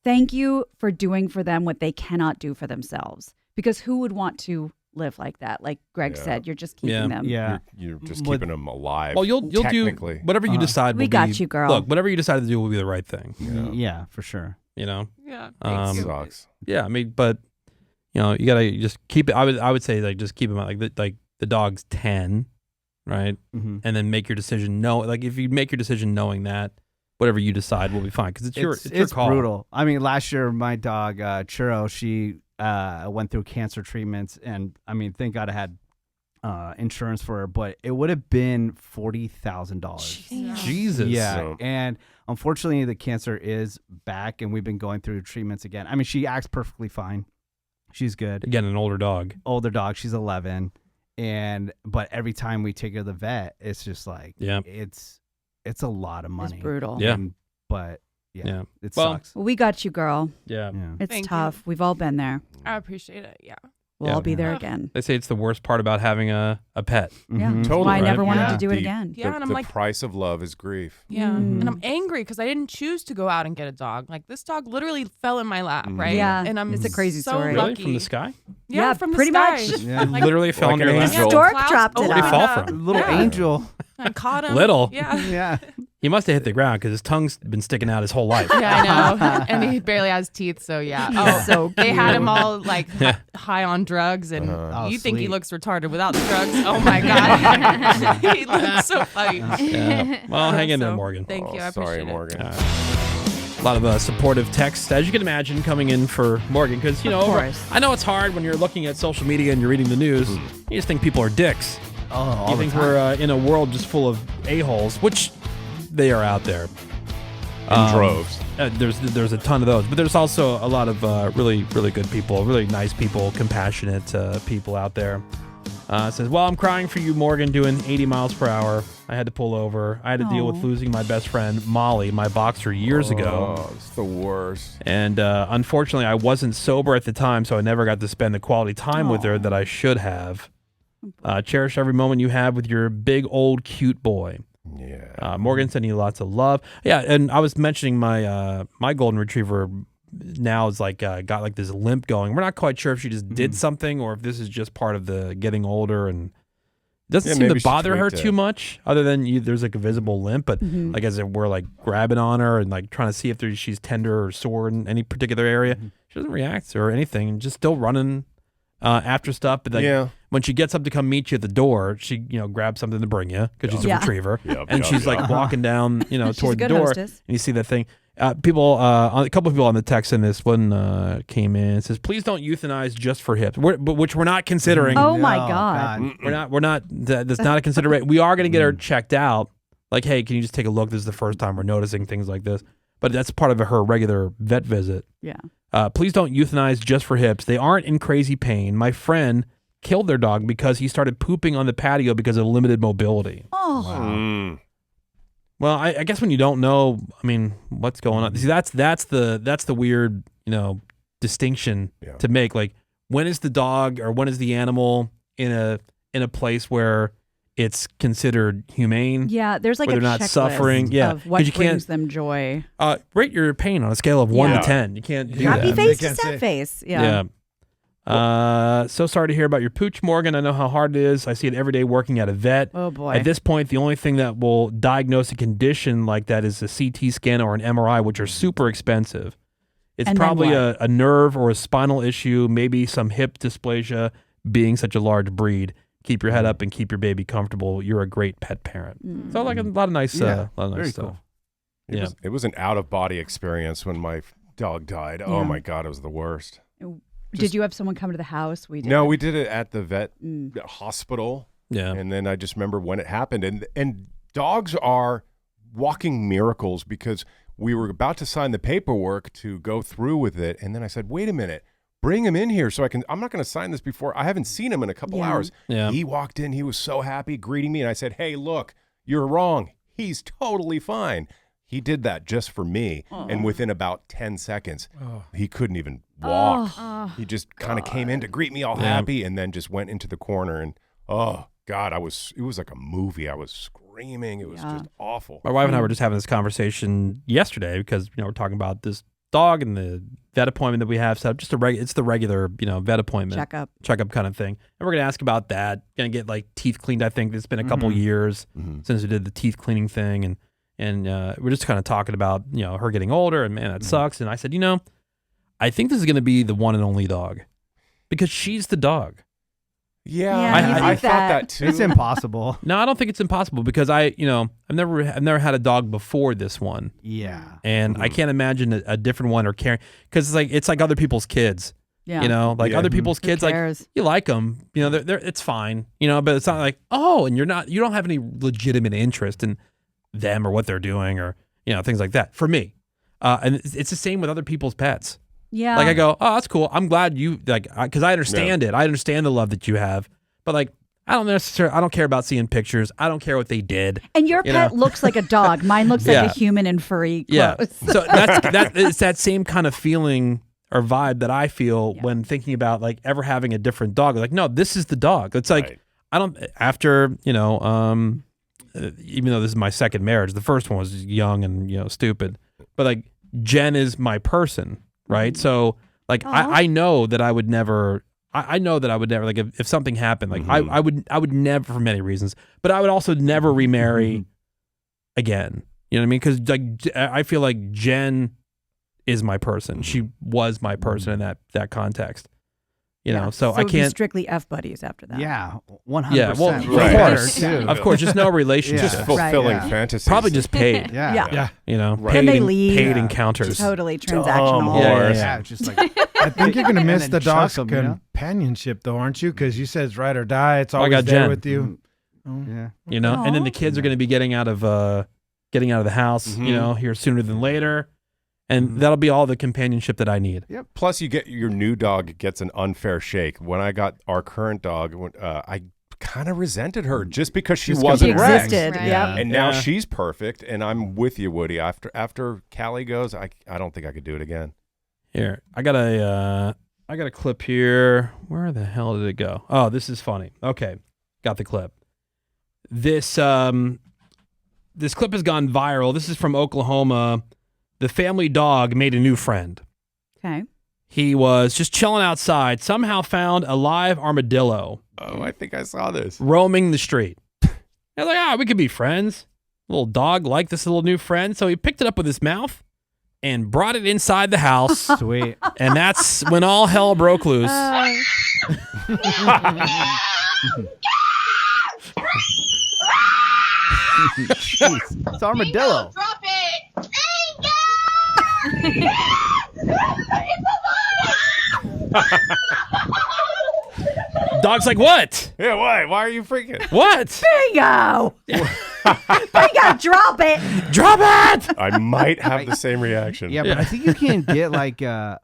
thank you for doing for them what they cannot do for themselves. Because who would want to live like that? Like Greg Yeah. said, you're just keeping Yeah. them. Yeah. You're just With- keeping them alive. Well, you'll do technically. whatever you decide. We will got be- you, girl. Look, whatever you decide to do will be the right thing. Yeah, for sure. Yeah. Sucks. Yeah, I mean, but you gotta just keep it. I would say like just keep them like the dog's 10, right? Mm-hmm. And then make your decision. Like if you make your decision knowing that, whatever you decide will be fine because it's your call. Brutal. I mean, last year my dog Churro, she went through cancer treatments, and I mean, thank God I had insurance for her, but it would have been $40,000. Jesus. Yeah, So- and unfortunately, the cancer is back, and we've been going through treatments again. I mean, she acts perfectly fine. She's good. Again, an older dog. Older dog. She's 11, but every time we take her to the vet, it's just like it's a lot of money. It's brutal. Yeah. But Yeah. it Well, sucks. Well, we got you, girl. Yeah. Yeah. It's Thank you. tough. We've all been there. I appreciate it. Yeah. We'll Yeah. all be there Yeah. again. They say it's the worst part about having a pet. Yeah. Mhm. That's Totally, why I never right? wanted Yeah. to do it The- again. Yeah, and I'm the like- price of love is grief. Yeah. Mhm. And I'm angry because I didn't choose to go out and get a dog. Like this dog literally fell in my lap, right? Yeah. And I'm It's a crazy so story. Really? lucky. From the sky? Yeah, Yeah, from the pretty sky. much. Yeah. Like, Literally fell Like in an your lap. angel. Stork clouds dropped it over Where'd he out. fall from? Little Yeah. angel. I caught him. Little. Yeah. Yeah. He must have hit the ground because his tongue's been sticking out his whole life. Yeah, I know. And he barely has teeth, so yeah. Oh, so they had him cute. all like high on drugs, and Oh, you think he sweet. looks retarded without the drugs. Oh my god, he looks so funny. Yeah. Well, hang in there, So, Morgan. Thank you. I Sorry, appreciate it. Morgan. A lot of supportive texts, as you can imagine, coming in for Morgan. Because, Of course. I know it's hard when you're looking at social media and you're reading the news. You just think people are dicks. Oh, all You the think time. we're in a world just full of a-holes, which they are out there. In droves. There's a ton of those. But there's also a lot of really, really good people, really nice people, compassionate people out there. It says, well, I'm crying for you, Morgan, doing 80 miles per hour. I had to pull over. I had to deal with Aw. losing my best friend, Molly, my boxer, years ago. Oh, it's the worst. And unfortunately, I wasn't sober at the time, so I never got to spend the quality time with her that I should have. Cherish every moment you have with your big, old, cute boy. Yeah. Morgan sending you lots of love. Yeah, and I was mentioning my my golden retriever now is like got like this limp going. We're not quite sure if she just did something or if this is just part of the getting older, and it doesn't Yeah, seem maybe to she bother her tweaked too it. much, other than there's like a visible limp. But like as if we're like grabbing on her and like trying to see if she's tender or sore in any particular area, she doesn't react or anything, and just still running after stuff. But like, when she gets up to come meet you at the door, she grabs something to bring you because she's a Yeah. retriever, Yep, and yep, she's like yep. walking down She's a toward the good door, hostess. and you see that thing. A couple of people on the text in this one came in and says, "Please don't euthanize just for hips," which we're not considering. Oh my No, God. We're not. That's not a consideration. We are going to get her checked out. Like, hey, can you just take a look? This is the first time we're noticing things like this. but that's part of her regular vet visit. Yeah. Please don't euthanize just for hips. They aren't in crazy pain. My friend killed their dog because he started pooping on the patio because of limited mobility. Oh. Wow. Well, I guess when you don't know, I mean, what's going on? See, that's the weird, distinction to make. Like, when is the dog or when is the animal in a place where it's considered humane? Yeah, there's like where a they're not checklist suffering. Yeah, of what you brings can't them joy. Rate your pain on a scale of 1 to 10. You can't do Happy that. face to sad face. Yeah. So sorry to hear about your pooch, Morgan. I know how hard it is. I see it every day working at a vet. Oh boy. At this point, the only thing that will diagnose a condition like that is a CT scan or an MRI, which are super expensive. It's And then probably what? a nerve or a spinal issue, maybe some hip dysplasia, being such a large breed. Keep your head up and keep your baby comfortable. You're a great pet parent. So like a lot of nice, Yeah, lot of very nice cool. stuff. It was an out-of-body experience when my dog died. Oh, my God, it was the worst. Did you have someone come to the house? We did. No, we did it at the vet hospital. Yeah. And then I just remember when it happened. And dogs are walking miracles because we were about to sign the paperwork to go through with it. And then I said, wait a minute, bring him in here so I'm not going to sign this before. I haven't seen him in a couple hours. Yeah. He walked in. He was so happy greeting me. And I said, hey, look, you're wrong. He's totally fine. He did that just for me. And within about 10 seconds, he couldn't even walk. He just kind of came in to greet me all happy and then just went into the corner. And, oh, God, it was like a movie. I was screaming. It was just awful. My wife and I were just having this conversation yesterday because, we're talking about this dog and the vet appointment that we have set up. Just it's the regular, vet appointment. Checkup kind of thing. And we're going to ask about that. Going to get like teeth cleaned. I think it's been a couple years since we did the teeth cleaning thing. And we're just kind of talking about, her getting older and man, that sucks. And I said, I think this is going to be the one and only dog because she's the dog. Yeah, I thought that too. It's impossible. No, I don't think it's impossible because I've never had a dog before this one. Yeah. And I can't imagine a different one or caring because it's like other people's kids. Yeah. Other people's kids, like you like them, they're it's fine, but it's not like, and you don't have any legitimate interest in them or what they're doing or, things like that for me. And it's the same with other people's pets. Yeah. Like I go, oh, that's cool. I'm glad you because I understand it. I understand the love that you have, but like, I don't care about seeing pictures. I don't care what they did. And your pet looks like a dog. Mine looks like a human in furry clothes. Yeah. So it's that same kind of feeling or vibe that I feel when thinking about like ever having a different dog. Like, no, this is the dog. It's like, I don't, after, even though this is my second marriage, the first one was young and, stupid, but like Jen is my person. Right. So like, I know that I would never, like if something happened, like I would never, for many reasons, but I would also never remarry again. You know what I mean? Cause like, I feel like Jen is my person. She was my person in that context. So I can't strictly F buddies after that. Yeah, 100%. Yeah, well, of course, just no relationship. Just fulfilling fantasies. Probably just paid. Yeah. Paid encounters. Totally transactional. Yeah, just like I think you're gonna miss then the dog's chuck 'em, companionship, though, aren't you? Because you said it's ride or die. It's I always got there Jen. with you. Yeah. And then the kids are going to be getting out of the house, here sooner than later. And that'll be all the companionship that I need. Yep. Plus, you get your new dog gets an unfair shake. When I got our current dog, I kind of resented her just because she wasn't Rex. Existed. Right. Yeah. And now she's perfect, and I'm with you, Woody. After Callie goes, I don't think I could do it again. Here, I got a clip here. Where the hell did it go? Oh, this is funny. Okay, got the clip. This clip has gone viral. This is from Oklahoma. The family dog made a new friend. Okay. He was just chilling outside, somehow found a live armadillo. Oh, I think I saw this. Roaming the street. I was like, we could be friends. Little dog liked this little new friend. So he picked it up with his mouth and brought it inside the house. Sweet. And that's when all hell broke loose. It's armadillo. Drop it! Dog's like, what? Yeah, why? Why are you freaking? What? Bingo! You gotta drop it. Drop it. I might have the same reaction. Yeah, but I think you can get like a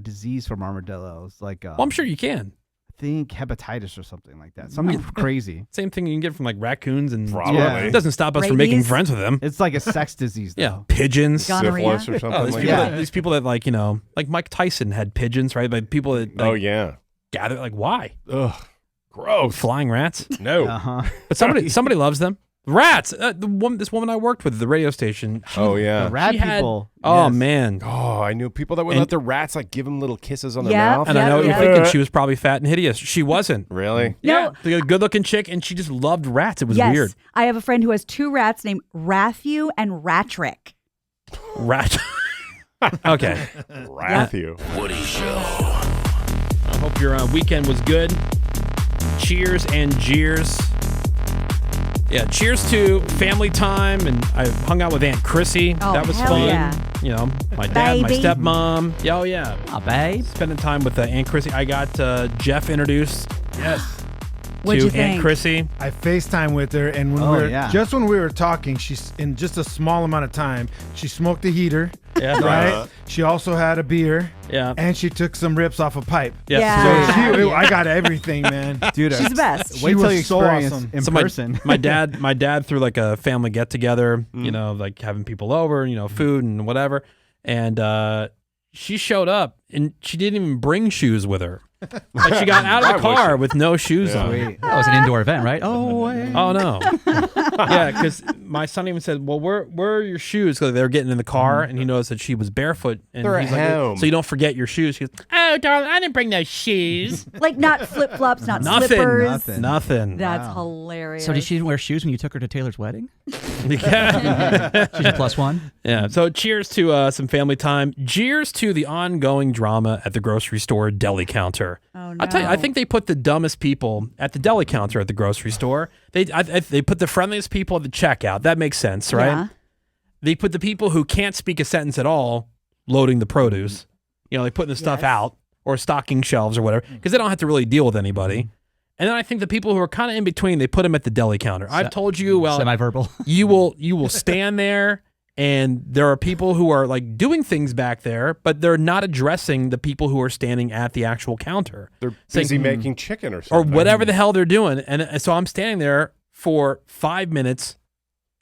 disease from armadillos, like Well, I'm sure you can. I think hepatitis or something like that. Something crazy. Same thing you can get from like raccoons and Probably. Yeah. It doesn't stop us from making Rabies? friends with them. It's like a sex disease. Though. Yeah, pigeons. Gonorrhea? Syphilis or something Oh, these, like people that. that, these people that like, like Mike Tyson had pigeons, right? Like people that like, Oh, yeah. gather, like why? Ugh. Gross. Flying rats? No. But somebody loves them. Rats. This woman I worked with at the radio station. Oh, yeah. The rat She had- people. Oh yes. man. Oh, I knew people that would And- let their rats like give them little kisses on their Yeah, mouth. And I know what Yeah. you're thinking. She was probably fat and hideous. She wasn't. Really? No. Yeah, a good-looking chick, and she just loved rats. It was Yes. weird. I have a friend who has 2 rats named Rathu and Ratrick. Rat. Okay. Rathu. Woody Show. I hope your weekend was good. Cheers and jeers. Yeah, cheers to family time, and I hung out with Aunt Chrissy. Oh, That was hell fun. yeah. You know, my dad, my Baby. stepmom. Yeah, oh yeah. Oh, babe. Spending time with Aunt Chrissy. I got Jeff introduced. Yes. What'd to you think? Aunt Chrissy. I FaceTime with her, and when when we were talking, she's in just a small amount of time. She smoked a heater, Yeah. right? She also had a beer, Yeah. and she took some rips off a pipe. Yeah. So I got everything, man. Dude, She's the best. Wait She till was you so experience awesome. in So person. my dad threw like a family get together, you know, like having people over, food and whatever. And she showed up and she didn't even bring shoes with her. Like she got out of the Why would car she? with no shoes on. Sweet. That was an indoor event, right? Oh, wait. Oh no. Yeah, because my son even said, "Well, where are your shoes?" Because they were getting in the car, and he noticed that she was barefoot, and They're he's at like, home. "So you don't forget your shoes." She goes, "Oh, darling, I didn't bring those shoes." Like not flip flops, not Nothing. slippers. Nothing. That's hilarious. So did she wear shoes when you took her to Taylor's wedding? Yeah. She's a +1. Yeah. So cheers to some family time. Jeers to the ongoing drama at the grocery store deli counter. Oh, no. I'll tell you, I think they put the dumbest people at the deli counter at the grocery store. They put the friendliest people at the checkout. That makes sense, right? Yeah. They put the people who can't speak a sentence at all loading the produce. Like putting the stuff Yes. out or stocking shelves or whatever, because they don't have to really deal with anybody. And then I think the people who are kind of in between, they put them at the deli counter. I've told you, well, Semi-verbal. you will stand there, and there are people who are like doing things back there, but they're not addressing the people who are standing at the actual counter. They're Saying, busy making chicken or or something. whatever the hell they're doing. And so I'm standing there for 5 minutes,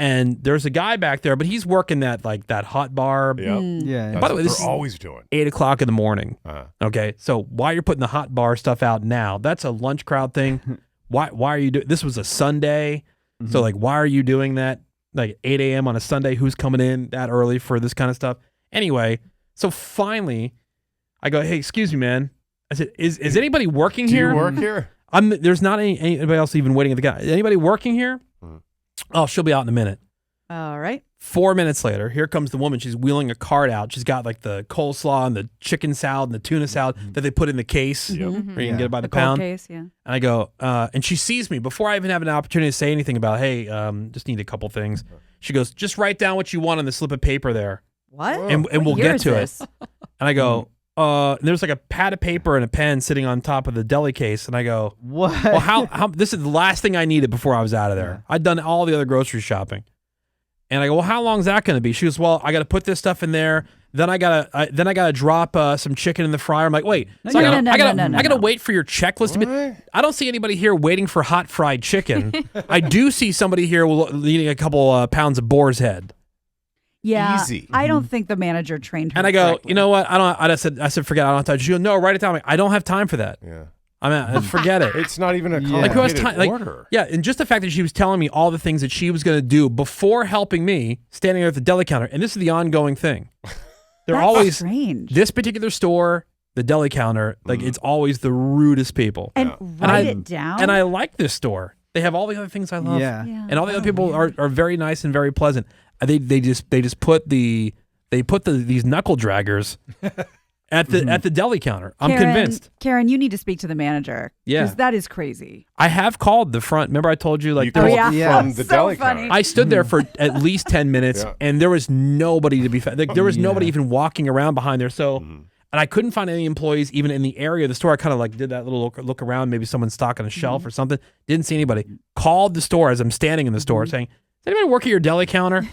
and there's a guy back there, but he's working that hot bar. Yeah. Yeah. That's By the way, what this they're is always doing. 8:00 in the morning. Uh-huh. Okay, so why you're putting the hot bar stuff out now? That's a lunch crowd thing. Why are you doing? This was a Sunday, so like, why are you doing that? Like 8 a.m. on a Sunday? Who's coming in that early for this kind of stuff? Anyway, so finally, I go, hey, excuse me, man. I said, is anybody working Do here? you work here? There's not anybody else even waiting at the guy. Anybody working here? Oh, she'll be out in a minute. All right. 4 minutes later, here comes the woman. She's wheeling a cart out. She's got like the coleslaw and the chicken salad and the tuna salad that they put in the case where you can get it by the Cold pound. case, yeah. And I go, and she sees me before I even have an opportunity to say anything about, hey, just need a couple things. She goes, just write down what you want on the slip of paper there, What? and What we'll year get is to this? it. And I go, and there's like a pad of paper and a pen sitting on top of the deli case. And I go, What? well, how this is the last thing I needed before I was out of there. I'd done all the other grocery shopping. And I go, well, how long is that going to be? She goes, well, I got to put this stuff in there. Then I gotta drop some chicken in the fryer. I'm like, wait, so I gotta wait for your checklist to be. I don't see anybody here waiting for hot fried chicken. I do see somebody here eating a couple pounds of boar's head. Yeah. Easy. I don't think the manager trained her. And I go, correctly. you know what? I said, forget it. I don't have time. She goes, no, write it down. I don't have time for that. Yeah. I mean, forget it. It's not even a Like who has complicated time? Like, order. yeah, and just the fact that she was telling me all the things that she was going to do before helping me, standing there at the deli counter, and this is the ongoing thing. They're That's always strange. this particular store, the deli counter, like it's always the rudest people. And write I- it down. And I like this store. They have all the other things I love. Yeah. And all the other people are very nice and very pleasant. They just put these knuckle draggers at the deli counter. I'm convinced. Karen, you need to speak to the manager. Yeah. Because that is crazy. I have called the front. Remember I told you like You there was- called yeah. from the So deli funny. counter. I stood there for at least 10 minutes Yeah. and there was nobody to be found. Like, there was nobody even walking around behind there. So, and I couldn't find any employees even in the area of the store. I kind of like did that little look around. Maybe someone's stocking a shelf or something. Didn't see anybody. Called the store as I'm standing in the store saying, anybody work at your deli counter?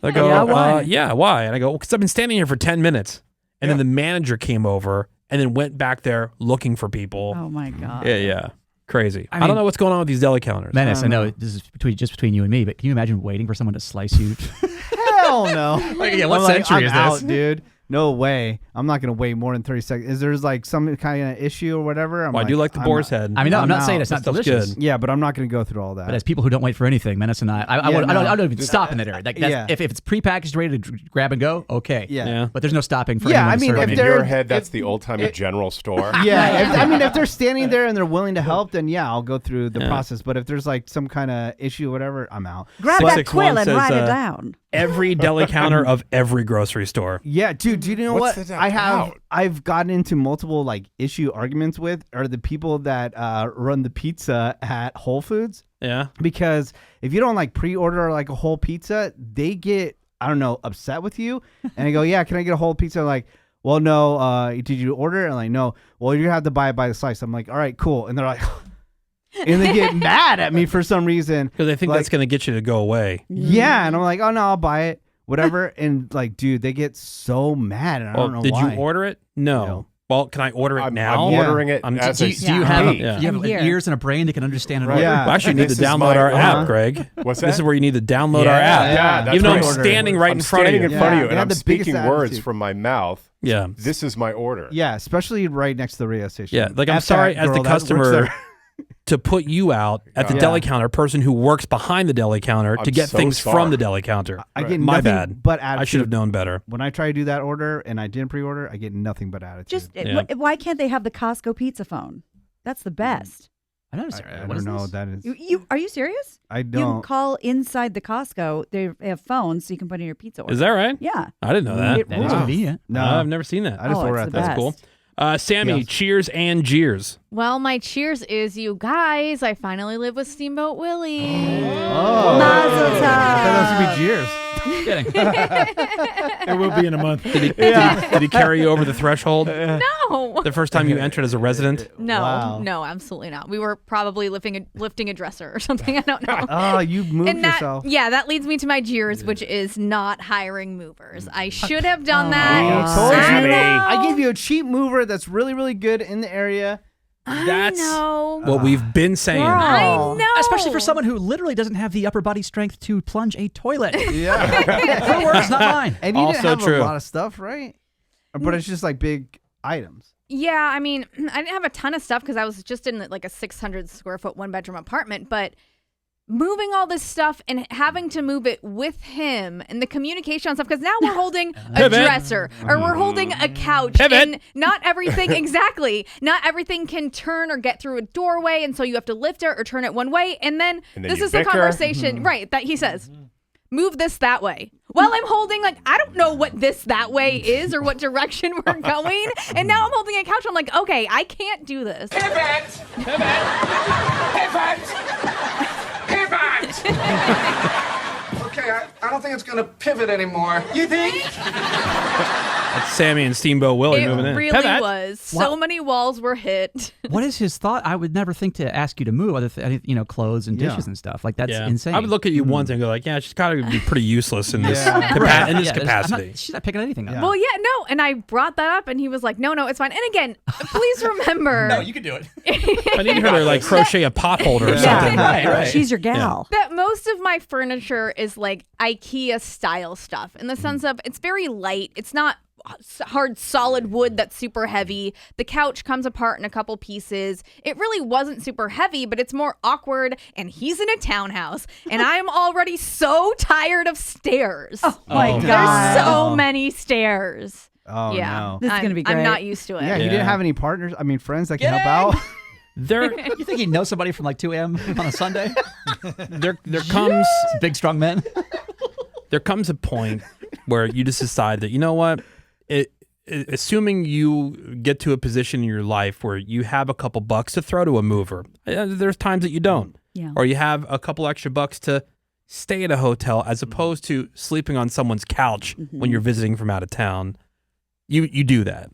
I go, Yeah, why? Yeah, why? And I go, because I've been standing here for 10 minutes. And then the manager came over and then went back there looking for people. Oh my God. Yeah. Crazy. I mean, don't know what's going on with these deli counters. Menace, I know this is just between you and me, but can you imagine waiting for someone to slice you? Hell no. Like, yeah, what I'm century I'm is out, this? dude. No way. I'm not gonna wait more than 30 seconds. Is there like some kind of issue or whatever? I do like the boar's head. I mean, no, I'm not out. saying it's That not stuff's delicious. good. Yeah, but I'm not gonna go through all that. But as people who don't wait for anything, Menace and I don't even stop in that area. Like, Yeah. if it's prepackaged, ready to grab and go, okay. Yeah. But there's no stopping for Yeah, anyone I to mean, serve if me. In they're- your head, that's the old-timey general store. Yeah, if they're standing there and they're willing to help, then yeah, I'll go through the Yeah. process. But if there's like some kind of issue or whatever, I'm out. Grab that 661 quill and says, write it down. Every deli counter of every grocery store. Yeah, dude, do you know What's what? this I've about? gotten into multiple like issue arguments with are the people that run the pizza at Whole Foods, Yeah. because if you don't like pre-order like a whole pizza, they get, I don't know, upset with you. And I go, yeah, can I get a whole pizza? Like, well, no, did you order it? And like, no, well, you have to buy it by the slice. I'm like, all right, cool. And they're like, and they get mad at me for some reason. Because they think Like, that's going to get you to go away. yeah. And I'm like, oh no, I'll buy it, whatever. And like, dude, they get so mad. And I don't know did why. you order it? No. No. Well, can I order it I'm now? ordering it I'm- as Do I you, do you have, speak. Yeah. you have I'm here. ears and a brain that can understand it? Right. Yeah. Well, actually, you need This to is download my our order. app, Greg. What's that? This is where you need to download Yeah, our app. yeah, that's Even though right. I'm standing right I'm in front of standing you. in front of you, Yeah, and they I'm have the biggest speaking words attitude. from my mouth. Yeah. This is my order. Yeah, especially right next to the radio station. Yeah, like I'm F sorry that as the girl that works customer there. to put you out at the Yeah. deli counter, person who works behind the deli counter to I'm get so things sorry. from the deli counter. I get My nothing bad. but attitude. I should have known better. When I try to do that order and I didn't pre-order, I get nothing but attitude. Just Yeah. why can't they have the Costco pizza phone? That's the best. I noticed. I What don't is know this? what that is. You are you serious? I You don't. call inside the Costco. They have phones, so you can put in your pizza order. Is that right? Yeah. I didn't know that. That is rules. convenient. No, I've never seen that. I just Oh, order it's at the that. That's cool. best. Sammy, Yes. cheers and jeers. Well, my cheers is you guys. I finally live with Steamboat Willie. Oh, Mazel I thought that was gonna be Jeers. Kidding. It will be in a month. Did he carry you over the threshold No. the first time you entered as a resident? No, Wow. no, absolutely not. We were probably lifting a dresser or something. I don't know. Oh, you moved And that, yourself. yeah, that leads me to my jeers, which is not hiring movers. I should have done I that. told you. Sammy. I gave you a cheap mover that's really, really good in the area. That's I know. what we've been saying. I Oh. know. Especially for someone who literally doesn't have the upper body strength to plunge a toilet. Yeah. Her words, not mine. And you Also didn't have true. a lot of stuff, right? But it's just like big items. Yeah, I mean, I didn't have a ton of stuff because I was just in like a 600 square foot 1-bedroom apartment, but moving all this stuff and having to move it with him and the communication on stuff, because now we're holding a Pivot. dresser or we're holding a couch. Pivot. And not everything, exactly, not everything can turn or get through a doorway. And so you have to lift it or turn it one way. And then And then this you is the bicker. conversation, right, that he says. Move this that way. Well, I'm holding, like, I don't know what this that way is or what direction we're going. And now I'm holding a couch. I'm like, okay, I can't do this. Okay, I don't think it's gonna pivot anymore. You think? That's Sammy and Steamboat Willie It moving in. really Pivot. was. So many walls were hit. What is his thought? I would never think to ask you to move other clothes and dishes and stuff. Like, that's Yeah. insane. I would look at you once and go like, yeah, she's got to be pretty useless in this, Yeah. in this Yeah, capacity. she's not picking anything up. Well, yeah, no. And I brought that up and he was like, no, it's fine. And again, please remember you can do it. I need her to like crochet a potholder or something. Right. She's your gal. that most of my furniture is like IKEA style stuff in the sense of it's very light. It's not hard solid wood that's super heavy. The couch comes apart in a couple pieces. It really wasn't super heavy, but it's more awkward, and he's in a townhouse and I'm already so tired of stairs. Oh my Oh. God. There's so many stairs. Oh, Yeah. no. This is gonna be I'm great. not used to it. Yeah, you Yeah. didn't have any partners, friends that can help out? There You think he'd know somebody from like 2 a.m. on a Sunday? there comes Big, strong men? there comes a point where you just decide that, you know what, assuming you get to a position in your life where you have a couple bucks to throw to a mover, there's times that you don't. Yeah. Or you have a couple extra bucks to stay at a hotel as opposed to sleeping on someone's couch when you're visiting from out of town. You do that,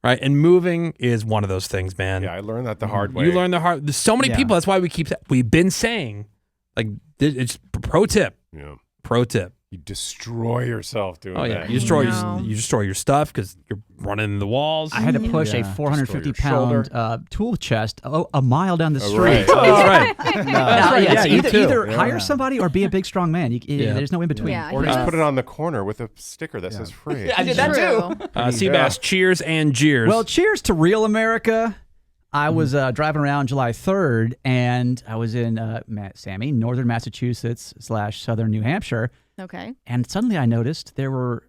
right? And moving is one of those things, man. Yeah, I learned that the hard way. You learn the hard. There's so many Yeah. people. That's why we've been saying, like, it's pro tip. Yeah. Pro tip. You destroy yourself doing that. Oh yeah, you destroy your stuff because you're running into the walls. I had to push a 450-pound tool chest a mile down the street. Right. That's right. That's right. Yeah, you too. Either hire somebody or be a big, strong man. There's no in between. Yeah, Or just put it on the corner with a sticker that says free. I did that too. Seabass, cheers and jeers. Well, cheers to real America. I was driving around July 3rd, and I was in northern Massachusetts / southern New Hampshire. Okay. And suddenly I noticed there were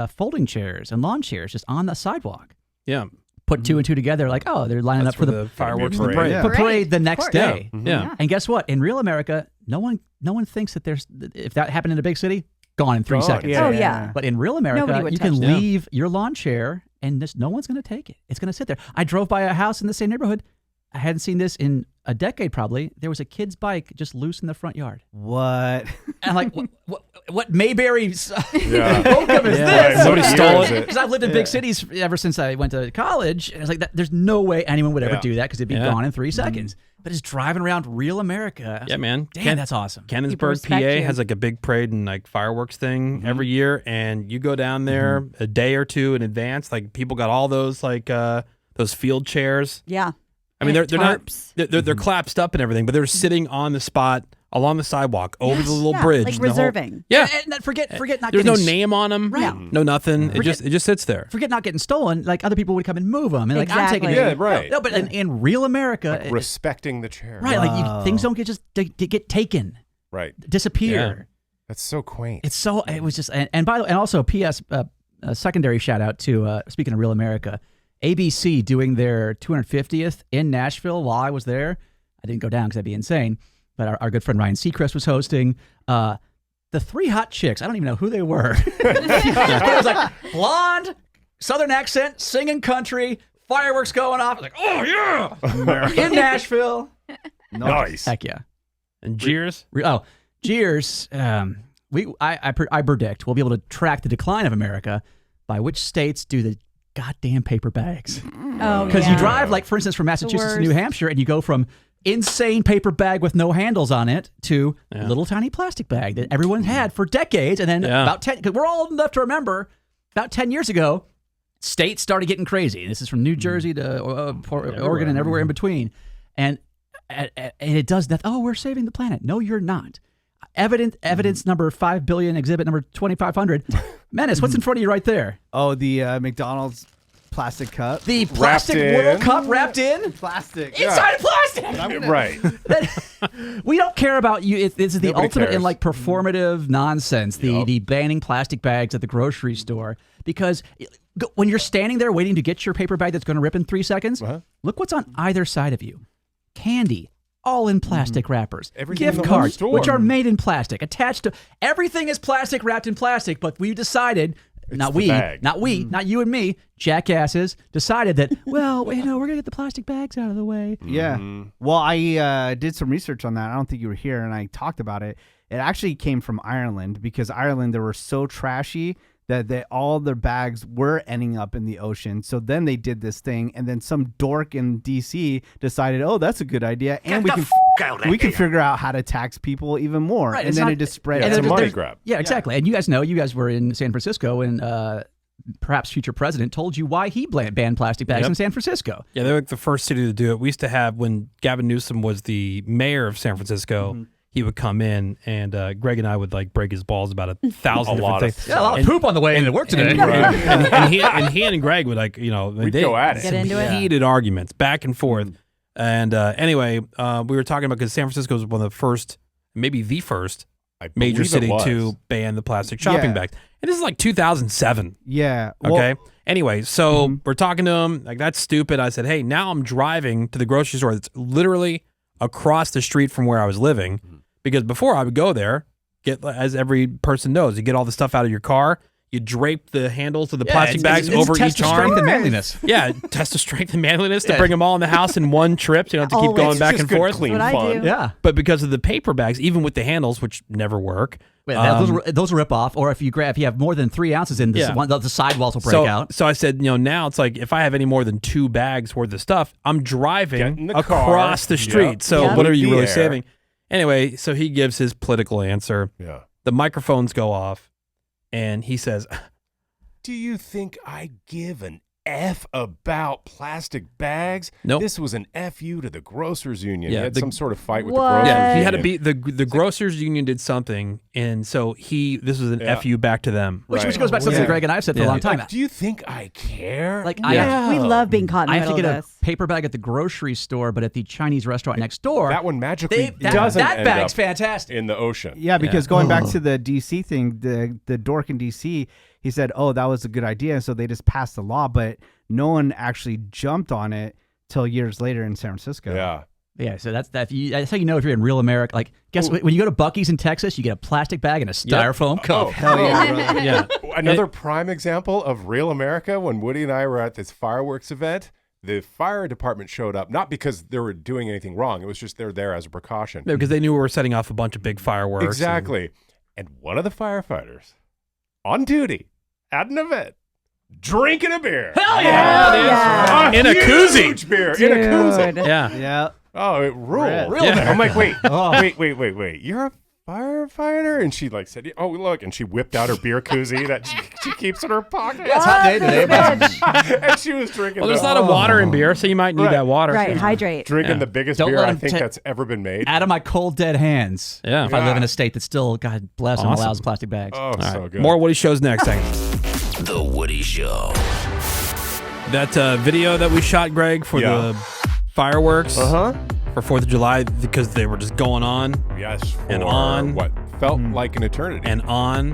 folding chairs and lawn chairs just on the sidewalk. Yeah. Put two and two together, like, oh, they're lining up for the fireworks parade. parade. Yeah. the parade the next day. Yeah. And guess what? In real America, no one thinks that if that happened in a big city, gone in 3 seconds. Yeah. Oh, yeah. But in real Nobody America, would you can touch leave your lawn chair and no one's going to take it. It's going to sit there. I drove by a house in the same neighborhood. I hadn't seen this in a decade probably. There was a kid's bike just loose in the front yard. What? And I'm like, what Mayberry's Yeah. welcome is Yeah, this? somebody stole it. Because I've lived in big cities ever since I went to college. And it's like, there's no way anyone would ever do that because it'd be gone in 3 seconds. But just driving around real America. Yeah, man. Damn, that's awesome. Cannonsburg, PA has like a big parade and like fireworks thing every year. And you go down there a day or two in advance. Like people got all those like those field chairs. Yeah. I mean, they're tarps. not they're collapsed up and everything, but they're sitting on the spot along the sidewalk over the little bridge. Like the whole- reserving. yeah. And forget not There's getting no name on them. Right. No nothing. It just sits there. Forget not getting stolen. Like other people would come and move them. And like I'm taking it. Yeah, right. No, but in real America, Like respecting the chair. right? Like things don't get taken, Right. disappear. That's so quaint. It's so it was just and by the way, and also P.S. A secondary shout out to speaking of real America, ABC doing their 250th in Nashville while I was there. I didn't go down because that'd be insane. But our good friend Ryan Seacrest was hosting. The 3 hot chicks, I don't even know who they were. It was like blonde, southern accent, singing country, fireworks going off. Like, oh yeah, in Nashville. Nice. Heck yeah. And Jeers. Jeers. I predict we'll be able to track the decline of America by which states do the goddamn paper bags. Oh, Because you drive, like, for instance, from Massachusetts to New Hampshire, and you go from insane paper bag with no handles on it to little tiny plastic bag that everyone had for decades. And then about 10, because we're all old enough to remember, about 10 years ago, states started getting crazy. This is from New Jersey to Oregon and everywhere in between. And it does that. Oh, we're saving the planet. No, you're not. Evidence number 5 billion, exhibit number 2500. Menace, what's in front of you right there? Oh, the McDonald's plastic cup. The plastic World Cup wrapped in? Plastic. Inside of plastic! Right. We don't care about you. This is the Nobody ultimate cares. in like performative nonsense, the banning plastic bags at the grocery store. Because when you're standing there waiting to get your paper bag that's going to rip in 3 seconds, look what's on either side of you. Candy. All in plastic wrappers. Everything in Gift the whole cards, store. which are made in plastic, attached to everything is plastic, wrapped in plastic. But we decided, not you and me, jackasses, decided that, well, we're going to get the plastic bags out of the way. Yeah. Well, I did some research on that. I don't think you were here, and I talked about it. It actually came from Ireland because Ireland, they were so trashy that all their bags were ending up in the ocean. So then they did this thing, and then some dork in D.C. decided, oh, that's a good idea, and we can figure out how to tax people even more. Right, and then it just spread. It's a money grab. Yeah, exactly. And you guys were in San Francisco, and perhaps future president told you why he banned plastic bags in San Francisco. Yeah, they're like the first city to do it. We used to have, when Gavin Newsom was the mayor of San Francisco, he would come in, and Greg and I would like break his balls about 1,000 different things. Yeah, a lot of poop on the way into work today. And he and Greg would like, We'd go at it. Get into it. Heated arguments back and forth. And anyway, we were talking about, because San Francisco was one of the first, maybe the first major city to ban the plastic shopping bags. And this is like 2007. Yeah. Okay. Anyway, so we're talking to him, like, that's stupid. I said, hey, now I'm driving to the grocery store that's literally across the street from where I was living. Because before I would go there, as every person knows, you get all the stuff out of your car, you drape the handles of the plastic bags over each arm. Strength and manliness. Yeah, test the strength and manliness to bring them all in the house in one trip. So you don't have to keep going back and forth. Clean That's what I fun. do. Yeah. But because of the paper bags, even with the handles, which never work. Those rip off, or if you have more than 3 ounces in this one, the sidewalls will break out. So I said, now it's like, if I have any more than 2 bags worth of stuff, I'm driving Get in the across car. the street. Yep. So what are you really saving? Anyway, so he gives his political answer. Yeah. The microphones go off, and he says, "Do you think I give an F about plastic bags? Nope. This was an FU to the grocers union." Yeah, he had some sort of fight with What? the grocers Yeah, he union. had to be the grocers union did something, and so this was an FU back to them. Which goes back to something Greg and I have said for a long time. Like, do you think I care? Like, We love being caught in the I have to middle get of a this. paper bag at the grocery store, but at the Chinese restaurant next door, that one magically that doesn't end bag's up fantastic. in the ocean. Yeah, because going back to the DC thing, the dork in DC, he said, "Oh, that was a good idea," so they just passed the law, but no one actually jumped on it till years later in San Francisco. Yeah. Yeah, so that's how you know if you're in real America. Like, guess what? When you go to Buc-ee's in Texas, you get a plastic bag and a styrofoam cup. Oh, Hell yeah, bro. Yeah. Another prime example of real America, when Woody and I were at this fireworks event, the fire department showed up, not because they were doing anything wrong. It was just they're there as a precaution. Because they knew we were setting off a bunch of big fireworks. Exactly. And one of the firefighters on duty at an event drinking a beer. Hell yeah! In a koozie. Huge beer. In a koozie. Yeah. Yeah. Oh, it ruled. Real Yeah. I'm like, wait. You're a firefighter? And she like said, "Oh, look." And she whipped out her beer koozie that she keeps in her pocket. It's hot day today. And she was drinking Well, there's a lot of water in beer, so you might need that water. Right, hydrate. drinking Yeah. the biggest Don't beer let I him think that's ever been made. Out of my cold, dead hands. Yeah. If I live in a state that still, God bless them, Awesome. allows plastic bags. Oh, so good. More Woody shows next. Thanks. The Woody Show. That video that we shot, Greg, for the fireworks for 4th of July, because they were just going on Yes. and for on what felt like an eternity. and on.